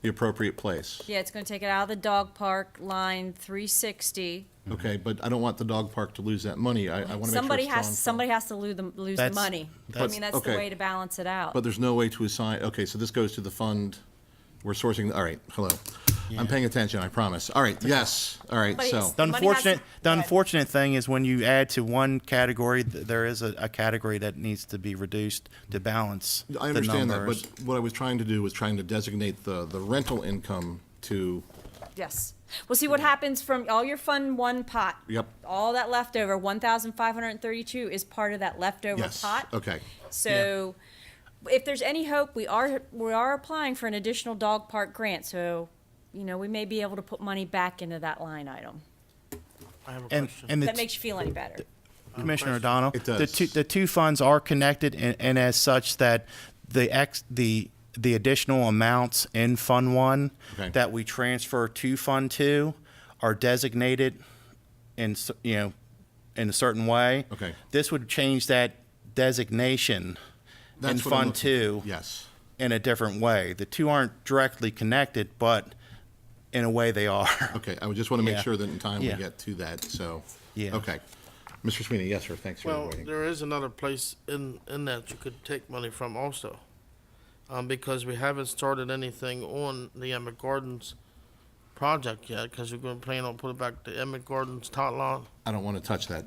the appropriate place? Yeah, it's gonna take it out of the dog park, line 360. Okay, but I don't want the dog park to lose that money. I want to make sure it's drawn from. Somebody has to lose the That's- money. I that's- mean, that's the okay. way to balance it out. But there's no way to assign, okay, so this goes to the fund, we're sourcing, all right, hello. I'm paying attention, I promise. All right, yes, all right, But so, it's- The Money has unfortunate, to- the Go ahead. unfortunate thing is when you add to one category, there is a category that needs to be reduced to balance I the understand that, numbers. but what I was trying to do was trying to designate the rental income to, Yes. Well, see what happens from all your Fund One pot. Yep. All that leftover, 1,532 is part of that leftover yes, pot. okay. So if there's any hope, we are applying for an additional dog park grant, so, you know, we may be able to put money back into that line item. I have a And, question. and If that the, makes you feel any better. Commissioner O'Donnell, It the does. the two funds are connected and as such that the additional amounts in Fund One Okay. that we transfer to Fund Two are designated in, in a certain way. Okay. This would change that designation in That's what I'm Fund looking Two for. Yes, in a different way. The two aren't directly connected, but in a way they are. okay, I would just want to make Yeah. sure that in time we Yeah. get to that, so. Yeah. Okay. Mr. Sweeney, yes, sir, thanks for Well, waiting. there is another place in that you could take money from also. Because we haven't started anything on the Emmett Gardens project yet, because we're going to plan on putting back the Emmett Gardens tot lot. I don't want to touch that.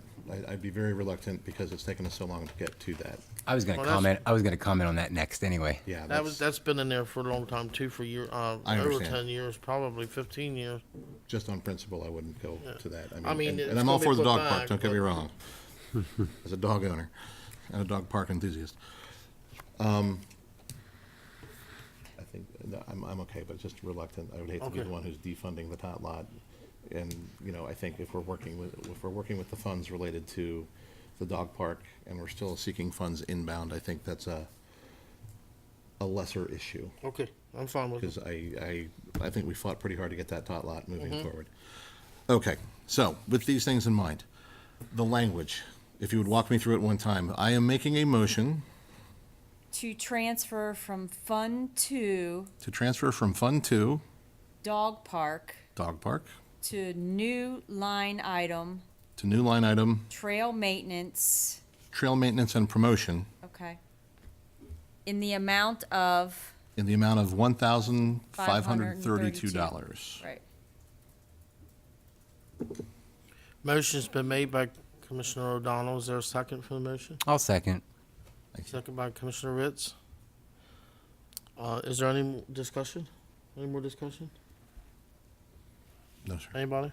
I'd be very reluctant because it's taken us so long to get to that. I was going to Well, that's- comment on that next anyway. Yeah, That's been in there for a long time too, for over understand. 10 years, probably 15 years. just on principle, I wouldn't go to that. I mean, and it's I'm all gonna be for the put dog park, back, don't get me but- wrong, as a dog owner and a dog park enthusiast. I think that I'm okay, but just reluctant. I would hate to be Okay. the one who's defunding the tot lot. And, I think if we're working with the funds related to the dog park and we're still seeking funds inbound, I think that's a lesser issue. Okay, I'm fine with it. Because I think we fought pretty hard to get that tot lot moving Mm-hmm. forward. Okay, so with these things in mind, the language, if you would walk me through it one time, I am making a motion To transfer from Fund Two, to transfer from Fund 2, dog park, dog park, to new line item, to new line item, trail maintenance, trail maintenance and promotion, okay, in the amount of, in the amount of $1,532. right. Motion's been made by Commissioner O'Donnell. Is there a second for the motion? I'll second. Second by Commissioner Ritz. Is there any discussion? Any more discussion? No, sir. Anybody?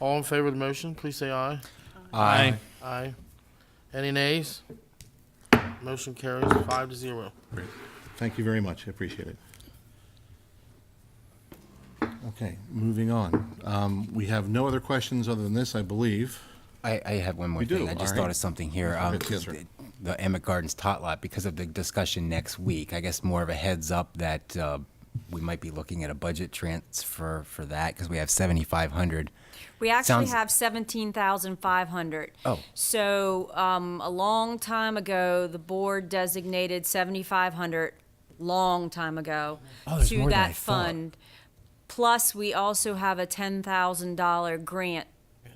All in favor of the motion, please say aye. Aye. Aye. Any nays? Motion carries 5-0. Great. Thank you very much. I appreciate it. Okay, moving on. We have no other questions other than this, I believe. I have one more We do, thing. I just all thought right. of something here. Yes, sir. The Emmett Gardens tot lot, because of the discussion next week, I guess more of a heads up that we might be looking at a budget transfer for that because we have 7,500. We actually Sounds- have 17,500. Oh. So, a long time ago, the board designated 7,500, long time ago, Oh, there's to more than I that thought. fund. Plus, we also have a $10,000 grant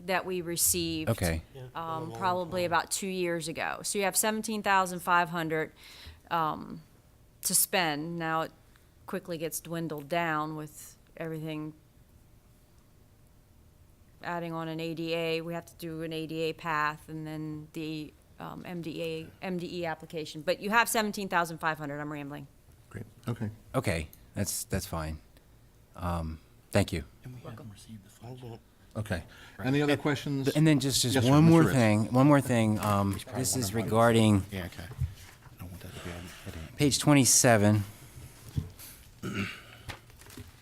that we received. Okay. Probably about 2 years ago. So you have 17,500 to spend. Now it quickly gets dwindled down with everything. Adding on an ADA, we have to do an ADA path and then the MDE application. But you have 17,500. I'm rambling. Great, okay. Okay. That's fine. Thank you. Okay. Any other questions? And then just Yes, sir, one Mr. more Ritz. thing. One more thing. This is regarding Yeah, okay. I don't want that to be a page 27.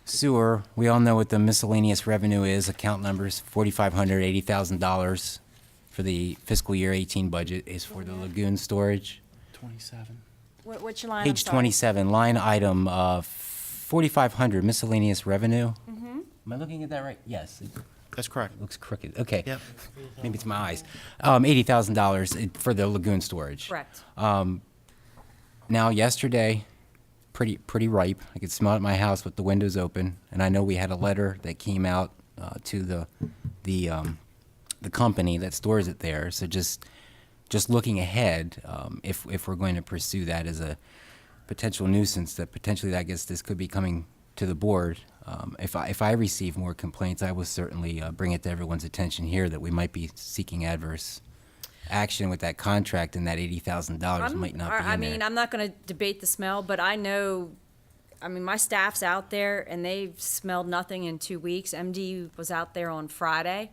Sewer. We all know what the miscellaneous revenue is. Account numbers $4,500, $80,000 for the fiscal year 18 budget is for the lagoon storage. 27. Which line? I'm Page sorry. 27, line item 4,500 miscellaneous revenue. Am I looking at that right? Yes. It That's correct. looks crooked. Okay. Yep. Maybe it's my eyes. $80,000 for the lagoon storage. Correct. Now, yesterday, pretty ripe. I could smell it at my house with the windows open, and I know we had a letter that came out to the company that stores it there. So just looking ahead, if we're going to pursue that as a potential nuisance, that potentially I guess this could be coming to the board. If I receive more complaints, I will certainly bring it to everyone's attention here that we might be seeking adverse action with that contract, and that $80,000 might not be in there. I mean, I'm not going to debate the smell, but I know, I mean, my staff's out there and they've smelled nothing in 2 weeks. MD was out there on Friday.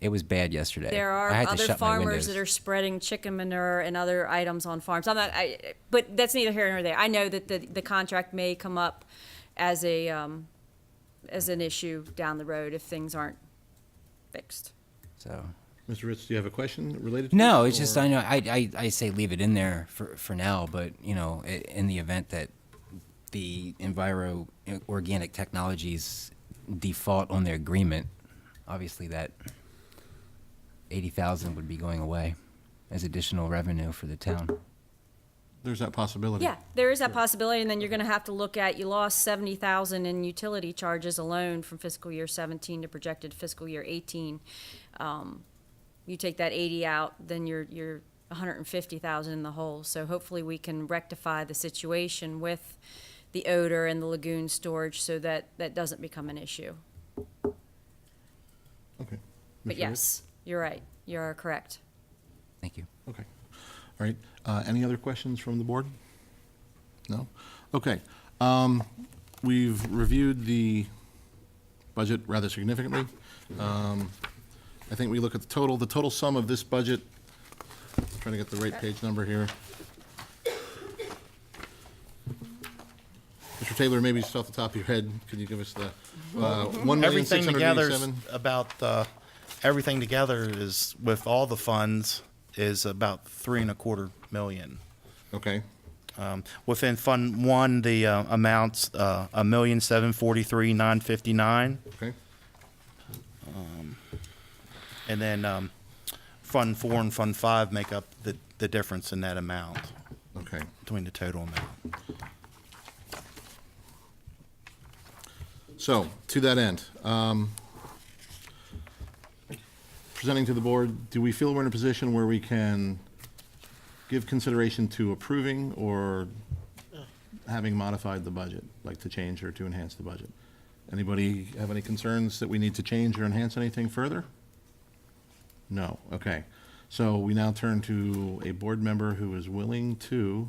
It was bad yesterday. There I are had to other shut my farmers windows. that are spreading chicken manure and other items on farms. But that's neither here nor there. I know that the contract may come up as an issue down the road if things aren't fixed. So. Mr. Ritz, do you have a question related to No, this, it's just or- I know I say leave it in there for now, but you know, in the event that the Organic Technologies default on their agreement, obviously that 80,000 would be going away as additional revenue for the town. There's that possibility. Yeah, there is that possibility, and then you're gonna have to look at, you lost 70,000 in utility charges alone from fiscal year 17 to projected fiscal year 18. You take that 80 out, then you're 150,000 in the hole. So hopefully we can rectify the situation with the odor and the lagoon storage so that that doesn't become an issue. Okay. But Mr. Ritz? yes, you're right, you're correct. Thank you. Okay. All right. Any other questions from the board? No? Okay. We've reviewed the budget rather significantly. I think we look at the total sum of this budget. Trying to get the right page number here. Mr. Taylor, maybe just off the top of your head, could you give us the Everything together is 1,687,000? about, everything together is, with all the funds, is about 3.25 million. Okay. Within Fund 1, the amounts, $1,743,959. Okay. And then Fund 4 and Fund 5 make up the difference in that amount, Okay. between the total amount. So, to that end, presenting to the board, do we feel we're in a position where we can give consideration to approving or having modified the budget, like to change or to enhance the budget? Anybody have any concerns that we need to change or enhance anything further? No, okay. So we now turn to a board member who is willing to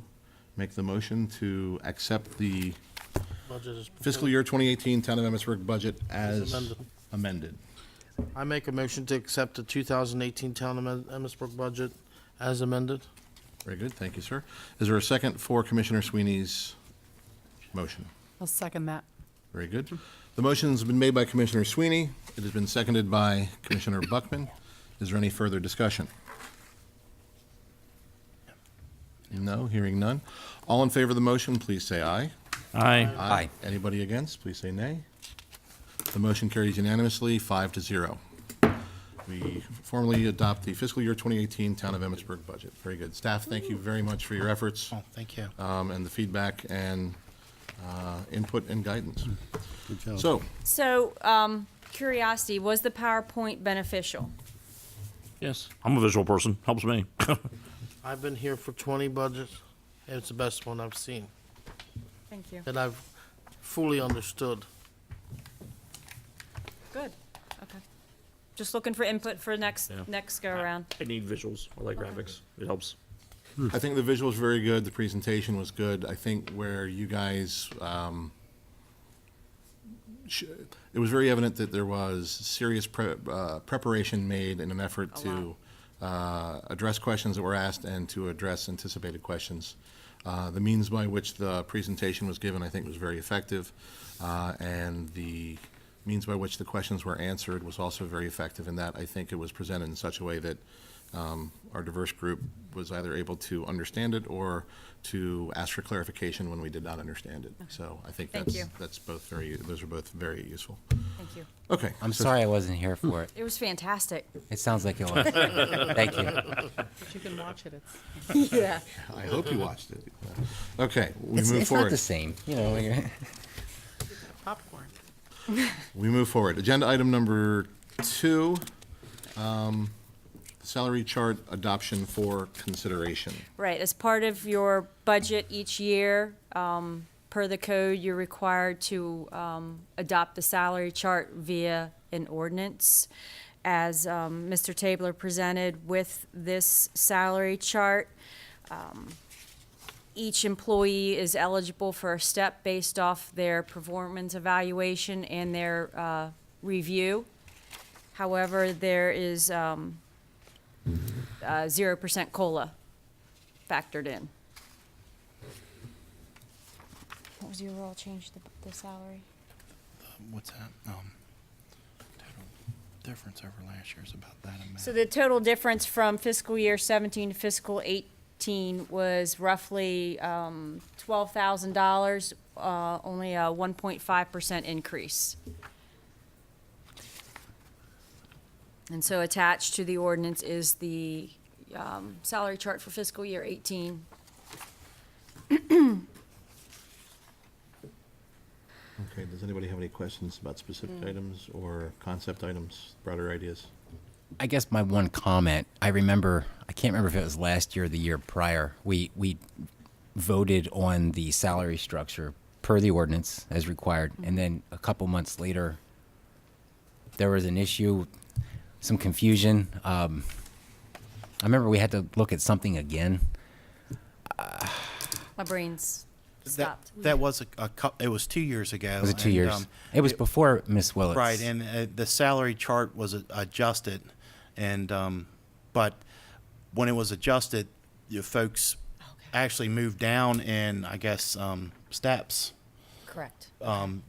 make the motion to accept the Budget is fiscal year 2018 Town of Emmitsburg budget as amended. amended. I make a motion to accept the 2018 Town of Emmitsburg budget as amended. Very good, thank you, sir. Is there a second for Commissioner Sweeney's motion? I'll second that. Very good. The motion's been made by Commissioner Sweeney. It has been seconded by Commissioner Buckman. Is there any further discussion? No, hearing none. All in favor of the motion, please say aye. Aye. Aye. Anybody against, please say nay. The motion carries unanimously, 5-0. We formally adopt the fiscal year 2018 Town of Emmitsburg budget. Very good. Staff, thank you very much for your efforts Oh, thank you. and the feedback and input and guidance. Good job. So, Curiosity, was the PowerPoint beneficial? Yes. I'm a visual person. Helps me. I've been here for 20 budgets, and it's the best one I've seen, Thank you. that I've fully understood. Good, okay. Just looking for input for next go around. I need visuals. I like graphics. It helps. I think the visual was very good, the presentation was good. I think where you guys it was very evident that there was serious preparation made in an effort to address questions that were asked and to address anticipated questions. The means by which the presentation was given, I think, was very effective, and the means by which the questions were answered was also very effective in that I think it was presented in such a way that our diverse group was either able to understand it or to ask for clarification when we did not understand it. So I think Thank that's, you. those are both very useful. Thank you. Okay. I'm so- sorry I wasn't here for it. It was fantastic. It sounds like it was. Thank you. But you can watch it. It's Yeah. I hope you watched it. Okay, we It's move not forward. the same, you know. popcorn. We move forward. Agenda item number 2, salary chart adoption for consideration. Right, as part of your budget each year, per the code, you're required to adopt the salary chart via an ordinance. As Mr. Tabler presented with this salary chart, each employee is eligible for a step based off their performance evaluation and their review. However, there is 0% COLA factored in. What was the overall change to the salary? What's that? Total difference over last year is about that amount. So the total difference from fiscal year 17 to fiscal 18 was roughly $12,000, only a 1.5% increase. And so attached to the ordinance is the salary chart for fiscal year 18. Okay, does anybody have any questions about specific items or concept items, broader ideas? I guess my one comment, I can't remember if it was last year or the year prior, we voted on the salary structure per the ordinance as required, and then a couple months later, there was an issue, some confusion. I remember we had to look at something again. My brain's stopped. That was it was 2 years ago. Was it 2 and, years? It was before Miss Willits. Right, and the salary chart was adjusted, and but when it was adjusted, you folks actually moved down in, I guess, steps, Correct. and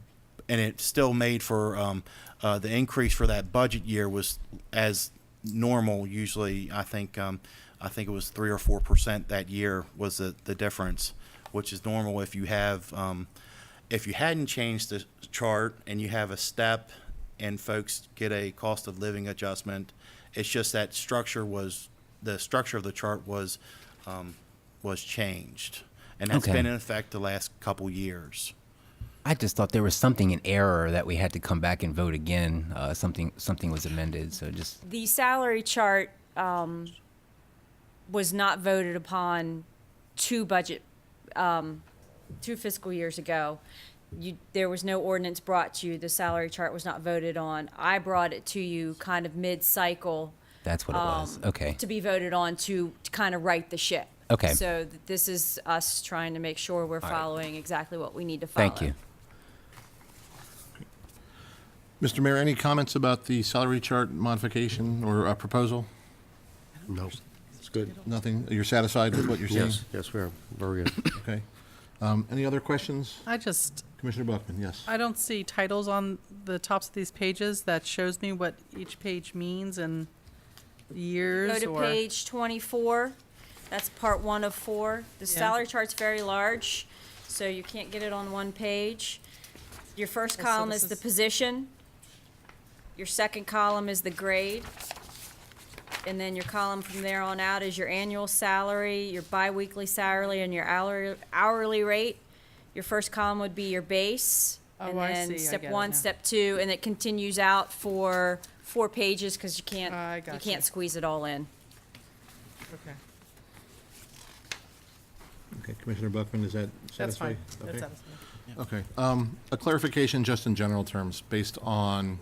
it still made for the increase for that budget year was as normal. Usually, I think it was 3 or 4% that year was the difference, which is normal if you have if you hadn't changed the chart and you have a step and folks get a cost of living adjustment. It's just that the structure of the chart was changed, and that's Okay. been in effect the last couple years. I just thought there was something in error that we had to come back and vote again. Something was amended, so just, The salary chart was not voted upon two fiscal years ago. There was no ordinance brought to you. The salary chart was not voted on. I brought it to you kind of mid-cycle that's what it was. Okay. to be voted on to kind of right the ship. Okay. So this is us trying to make sure we're right. following exactly what we need to follow. Thank you. Mr. Mayor, any comments about the salary chart modification or proposal? No, it's good. Nothing? You're satisfied with what you're seeing? Yes, we are. Very good. Okay. Any other questions? Commissioner Buckman, yes. I don't see titles on the tops of these pages that shows me what each page means and years Go to or. page 24. That's part 1 of 4. The Yeah. salary chart's very large, so you can't get it on one page. Your first Okay, so column this is the is- position. Your second column is the grade. And then your column from there on out is your annual salary, your biweekly salary, and your hourly rate. Your first column would be your base. Oh, And I then see. I step get it 1, now. step 2, and it continues out for 4 pages because you I can't gotcha. squeeze it all in. Okay, Okay, Commissioner Buckman, is that that's satisfactory? fine. That's satisfactory. Okay. A clarification just in general terms, based on,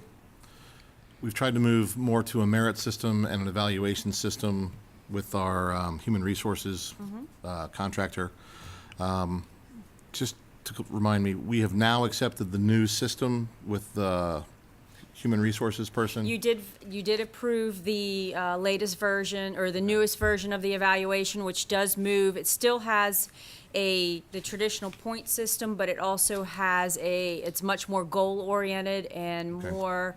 we've tried to move more to a merit system and an evaluation system with our human resources contractor. Just to remind me, we have now accepted the new system with the human resources person? You did approve the latest version, or the newest version of the evaluation, which does move. It still has the traditional point system, but it also has it's much more goal-oriented and Okay. more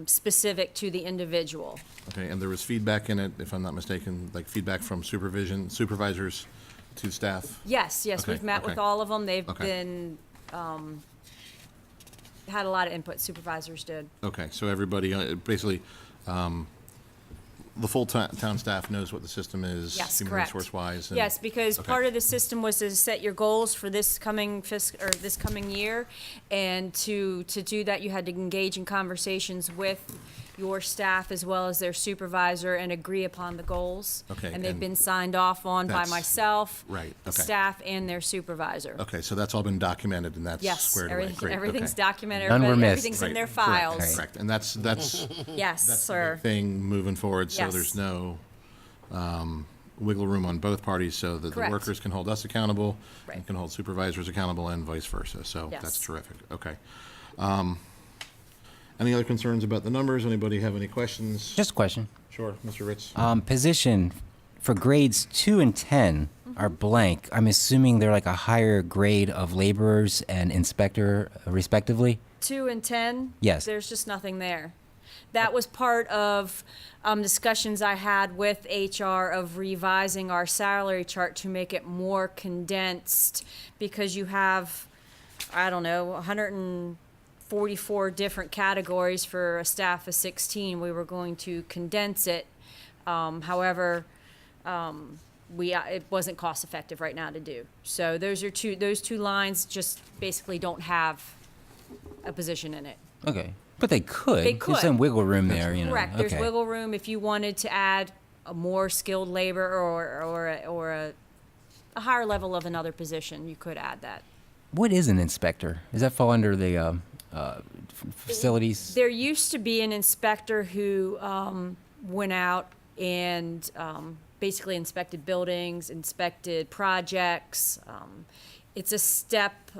specific to the individual. Okay, and there was feedback in it, if I'm not mistaken, like feedback from supervisors to staff? Yes, Okay, we've met with okay. all of them. They've Okay. been, had a lot of input, supervisors did. Okay, so everybody, basically, the full town staff knows what the system is? Yes, Human correct. resource-wise? and- Yes, because Okay. part of the system was to set your goals for this coming this coming year, and to do that, you had to engage in conversations with your staff as well as their supervisor and agree upon the goals. Okay, And they've and been signed off on by that's- myself, right, the okay. staff, and their supervisor. Okay, so that's all been documented and that's Yes, squared away? Great, everything's okay. documented, None were missed. everything's in Right, their correct, files. Correct, and that's Yes, the sir. big thing moving forward, so Yes. there's no wiggle room on both parties, so that the Correct. workers can hold us accountable and Right. can hold supervisors accountable and vice versa, so Yes. that's terrific, okay. Any other concerns about the numbers? Anybody have any questions? Just a question. Sure, Mr. Ritz? Position for grades 2 and 10 are blank. I'm assuming they're like a higher grade of laborers and inspector, respectively. 2 and 10? Yes. There's just nothing there. That was part of discussions I had with HR of revising our salary chart to make it more condensed, because you have, I don't know, 144 different categories for a staff of 16. We were going to condense it. However, it wasn't cost effective right now to do. So those two lines just basically don't have a position in it. Okay. But they could. They could. There's some wiggle room there, you know. Correct. There's Okay. wiggle room if you wanted to add a more skilled labor or a higher level of another position. You could add that. What is an inspector? Does that fall under the facilities? There used to be an inspector who went out and basically inspected buildings, inspected projects. It's a step.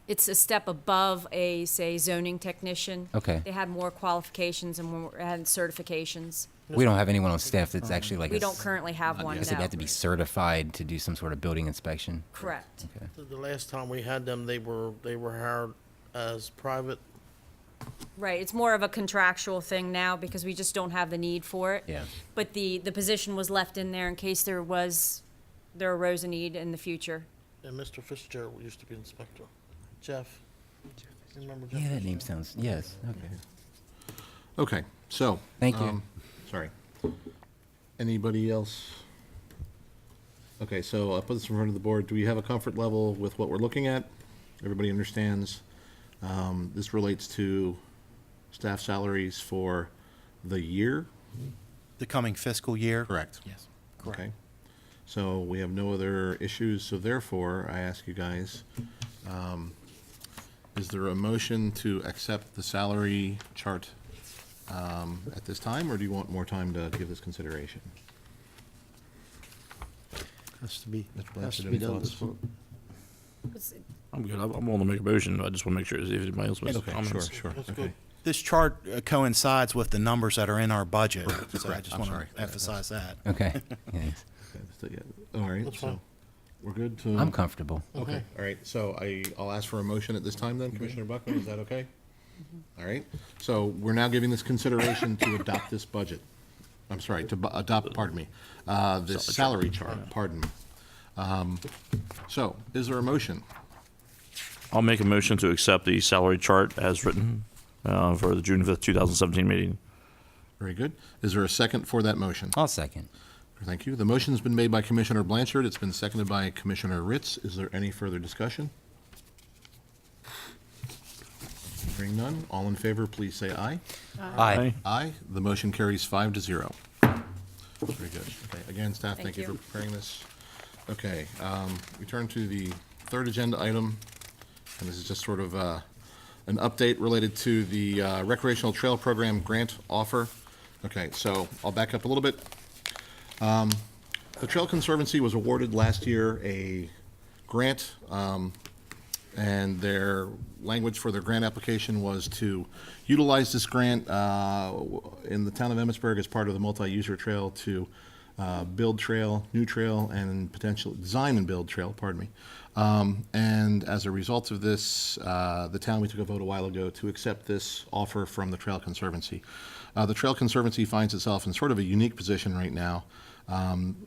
It's a step above a, say, zoning technician. Okay. They had more qualifications and had certifications. We don't have anyone on staff that's actually like We don't currently have one I guess they now. have to be certified to do some sort of building inspection. Correct. Okay. The last time we had them, they were hired as private. Right, it's more of a contractual thing now because we just don't have the need for it. Yeah. But the position was left in there in case there arose a need in the future. And Mr. Fitzgerald used to be inspector. Jeff. You remember Jeff? Yeah, that name Fitzgerald? sounds, yes, okay. Okay, so. Thank you. Sorry. Anybody else? Okay, so I'll put this in front of the board. Do we have a comfort level with what we're looking at? Everybody understands? This relates to staff salaries for the year? The coming fiscal year? Correct. Yes. Okay. So we have no other issues, so therefore, I ask you guys, is there a motion to accept the salary chart at this time, or do you want more time to give this consideration? Has to be, Mr. has Blanchard, to be any done thoughts? this month. I'm good. I'm willing to make a motion. I just want to make sure if anybody else makes Okay, sure, comments. sure, That's okay. good. This chart coincides with the numbers that are in our budget, so I correct. just I'm want sorry. to emphasize that. Okay. Thanks. Okay, so, yeah, all right, That's so, fine. we're good to? I'm comfortable. Okay, all right, so I'll ask for a motion at this time then, Commissioner Buckman, is that okay? All right, so we're now giving this consideration to adopt this budget. I'm sorry, to adopt, pardon me, this salary chart, pardon me. So, is there a motion? I'll make a motion to accept the salary chart as written for the June 5th, 2017 meeting. Very good. Is there a second for that motion? I'll second. Thank you. The motion's been made by Commissioner Blanchard. It's been seconded by Commissioner Ritz. Is there any further discussion? Hearing none. All in favor, please say aye. Aye. Aye. The motion carries 5-0. Very good. Okay, again, staff, Thank thank you for you. preparing this. Okay, we turn to the third agenda item, and this is just sort of an update related to the recreational trail program grant offer. Okay, so I'll back up a little bit. The Trail Conservancy was awarded last year a grant, and their language for their grant application was to utilize this grant in the town of Emmitsburg as part of the multi-user trail to build trail, new trail, and potential design and build trail, pardon me. And as a result of this, the town, we took a vote a while ago to accept this offer from the Trail Conservancy. The Trail Conservancy finds itself in sort of a unique position right now.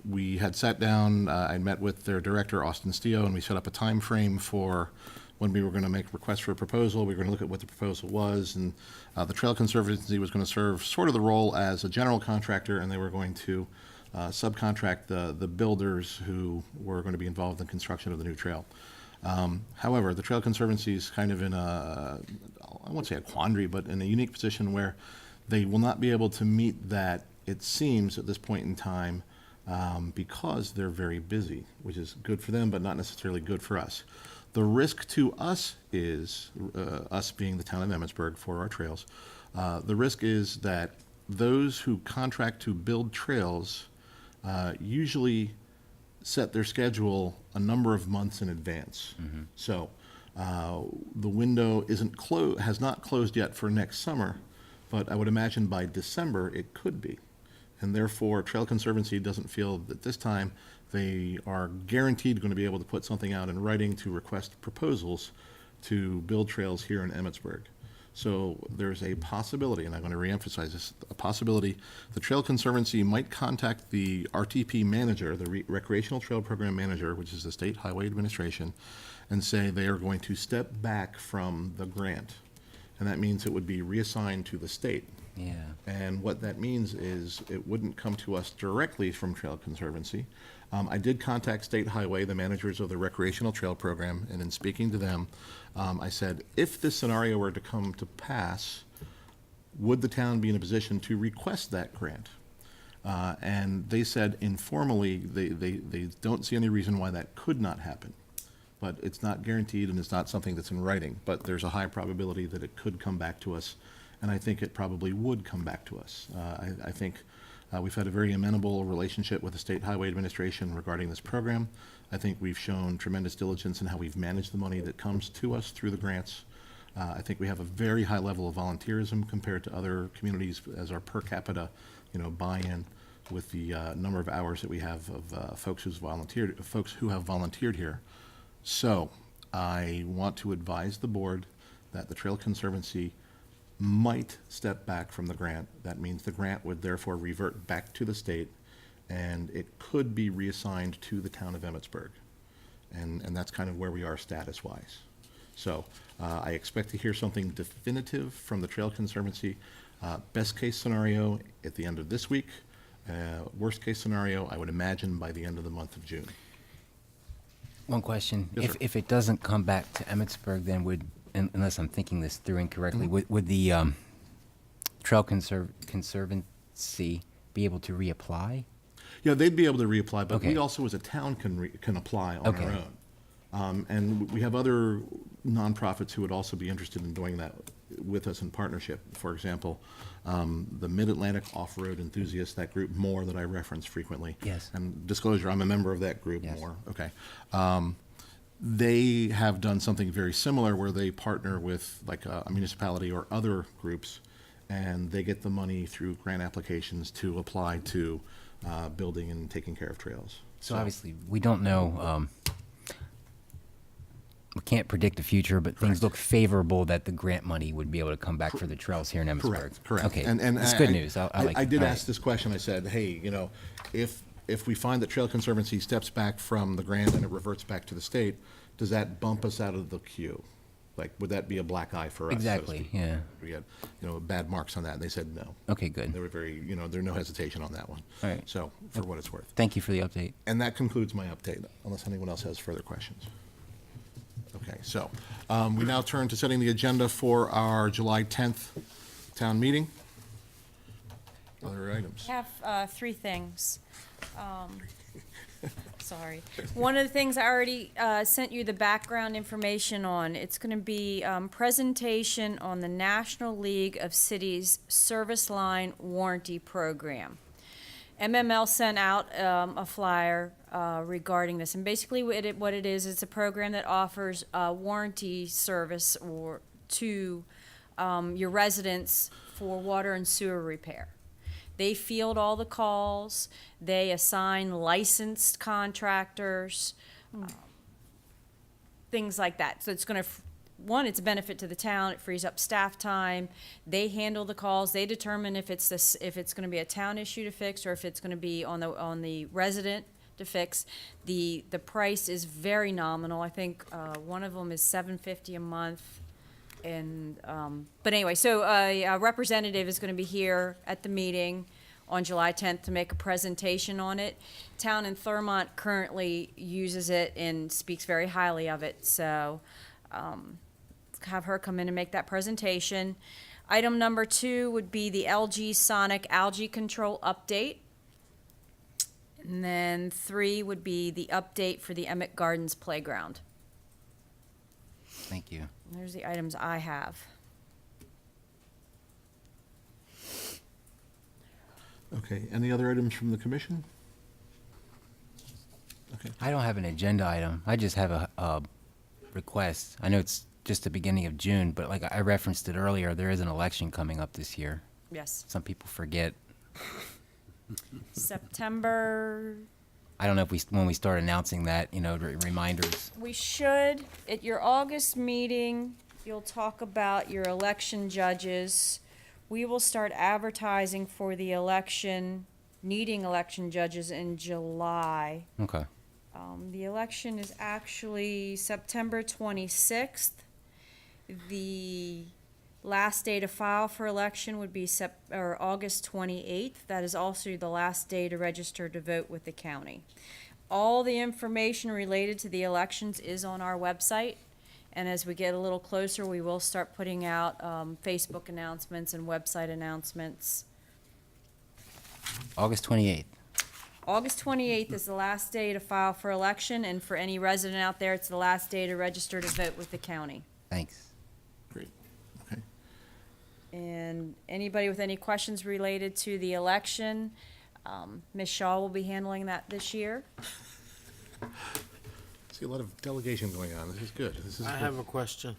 We had sat down, I met with their director, Austin Steele, and we set up a time frame for when we were going to make requests for a proposal. We were going to look at what the proposal was, and the Trail Conservancy was going to serve sort of the role as a general contractor, and they were going to subcontract the builders who were going to be involved in construction of the new trail. However, the Trail Conservancy is kind of in a, I won't say a quandary, but in a unique position where they will not be able to meet that, it seems, at this point in time, because they're very busy, which is good for them, but not necessarily good for us. The risk to us is, us being the town of Emmitsburg for our trails, the risk is that those who contract to build trails usually set their schedule a number of months in advance. So the window has not closed yet for next summer, but I would imagine by December it could be. And therefore, Trail Conservancy doesn't feel that this time they are guaranteed going to be able to put something out in writing to request proposals to build trails here in Emmitsburg. So there's a possibility, and I'm going to reemphasize this, a possibility the Trail Conservancy might contact the RTP manager, the Recreational Trail Program Manager, which is the State Highway Administration, and say they are going to step back from the grant. And that means it would be reassigned to the state. Yeah. And what that means is it wouldn't come to us directly from Trail Conservancy. I did contact State Highway, the managers of the Recreational Trail Program, and in speaking to them, I said, if this scenario were to come to pass, would the town be in a position to request that grant? And they said informally, they don't see any reason why that could not happen. But it's not guaranteed, and it's not something that's in writing, but there's a high probability that it could come back to us, and I think it probably would come back to us. I think we've had a very amenable relationship with the State Highway Administration regarding this program. I think we've shown tremendous diligence in how we've managed the money that comes to us through the grants. I think we have a very high level of volunteerism compared to other communities as our per capita, buy-in with the number of hours that we have of folks who have volunteered here. So I want to advise the board that the Trail Conservancy might step back from the grant. That means the grant would therefore revert back to the state, and it could be reassigned to the town of Emmitsburg. And that's kind of where we are status-wise. So I expect to hear something definitive from the Trail Conservancy. Best case scenario at the end of this week. Worst case scenario, I would imagine by the end of the month of June. One question. Yes, sir. If it doesn't come back to Emmitsburg, then unless I'm thinking this through incorrectly, would the Trail Conservancy be able to reapply? Yeah, they'd be able to reapply, but Okay. we also as a town can apply on Okay. our own. And we have other nonprofits who would also be interested in doing that with us in partnership. For example, the Mid-Atlantic Off-Road Enthusiasts, that group MORE that I reference frequently. Yes. And disclosure, I'm a member of that group, Yes. MORE. Okay. They have done something very similar where they partner with like a municipality or other groups, and they get the money through grant applications to apply to building and taking care of trails. So obviously, we don't know, we can't predict the future, but things look favorable that the grant money would be able to come back for the trails here in Emmitsburg. Correct. Okay, And it's good news. I like I it. did All ask right. this question. I said, hey, if we find that Trail Conservancy steps back from the grant and it reverts back to the state, does that bump us out of the queue? Like, would that be a black eye for us? so to Exactly, speak? yeah. We had, bad marks on that, and they said no. Okay, good. They were very, there's no hesitation on that one. All right. So, for what it's worth. Thank you for the update. And that concludes my update, unless anyone else has further questions. Okay, so we now turn to setting the agenda for our July 10th town meeting. Other items. I have three things. Sorry. One of the things I already sent you the background information on. It's going to be presentation on the National League of Cities Service Line Warranty Program. MML sent out a flyer regarding this, and basically what it is, it's a program that offers warranty service or to your residents for water and sewer repair. They field all the calls, they assign licensed contractors, things like that. So it's going to, one, it's a benefit to the town. It frees up staff time. They handle the calls. They determine if it's going to be a town issue to fix or if it's going to be on the resident to fix. The price is very nominal. I think one of them is $750 a month. And but anyway, so a representative is going to be here at the meeting on July 10th to make a presentation on it. Town in Thurmont currently uses it and speaks very highly of it. So have her come in and make that presentation. Item number 2 would be the LG Sonic Algae Control update. And then 3 would be the update for the Emmett Gardens Playground. Thank you. There's the items I have. Okay, any other items from the commission? Okay, I don't have an agenda item. I just have a request. I know it's just the beginning of June, but like I referenced it earlier, there is an election coming up this year. Yes. Some people forget. September. I don't know if when we start announcing that, reminders. We should, at your August meeting, you'll talk about your election judges. We will start advertising for the election, needing election judges in July. Okay. The election is actually September 26th. The last day to file for election would be August 28th. That is also the last day to register to vote with the county. All the information related to the elections is on our website. And as we get a little closer, we will start putting out Facebook announcements and website announcements. August 28th. August 28th is the last day to file for election, and for any resident out there, it's the last day to register to vote with the county. Thanks. great. Okay, And anybody with any questions related to the election, Ms. Shaw will be handling that this year. see a lot of delegation going on. This is good. This is I good. have a question.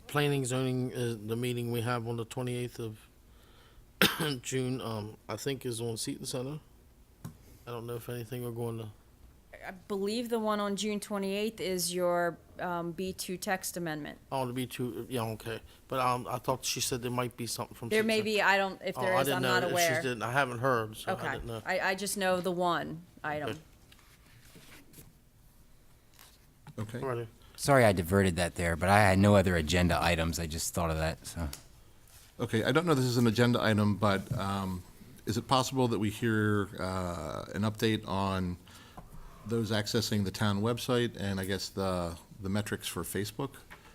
Planning zoning is the meeting we have on the 28th of June, I think is on Seton Center. I don't know if anything we're going to, I believe the one on June 28th is your B2 text amendment. oh, to be too, yeah, okay. But I thought she said there might be something from. There Seton may Center. be, if there Oh, I is, didn't I'm know not if she aware. didn't. I haven't heard, so I Okay, didn't know. I just know the one item. Okay, Alrighty. Sorry I diverted that there, but I had no other agenda items. I just thought of that, so. okay, I don't know if this is an agenda item, but is it possible that we hear an update on those accessing the town website and I guess the metrics for Facebook?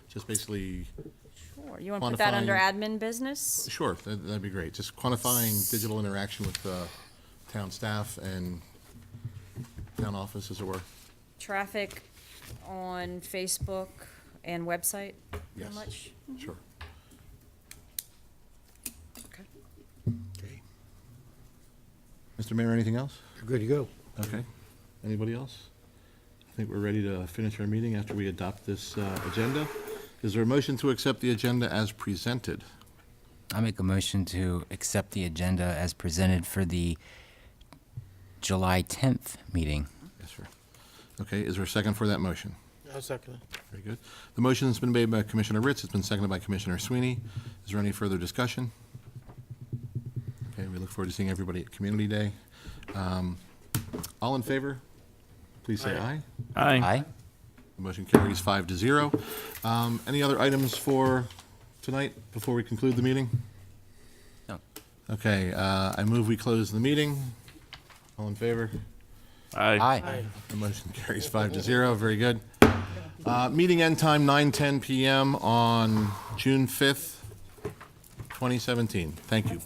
Just basically, Sure. You want to put that under Quantifying- admin business? sure, that'd be great. Just quantifying digital interaction with the town staff and town office, as it were. Traffic on Facebook and website? Yes. How much? Sure. Okay, Mr. Mayor, anything else? you're good to go. Okay. Anybody else? I think we're ready to finish our meeting after we adopt this agenda. Is there a motion to accept the agenda as presented? I make a motion to accept the agenda as presented for the July 10th meeting. Yes, sir. Okay, is there a second for that motion? I'll second it. Very good. The motion's been made by Commissioner Ritz, it's been seconded by Commissioner Sweeney. Is there any further discussion? Okay, we look forward to seeing everybody at Community Day. All in favor, please say aye. Aye. The motion carries 5-0. Any other items for tonight before we conclude the meeting? No. Okay, I move we close the meeting. All in favor? Aye. The motion carries 5-0. Very good. Meeting end time 9:10 p.m. on June 5th, 2017. Thank you.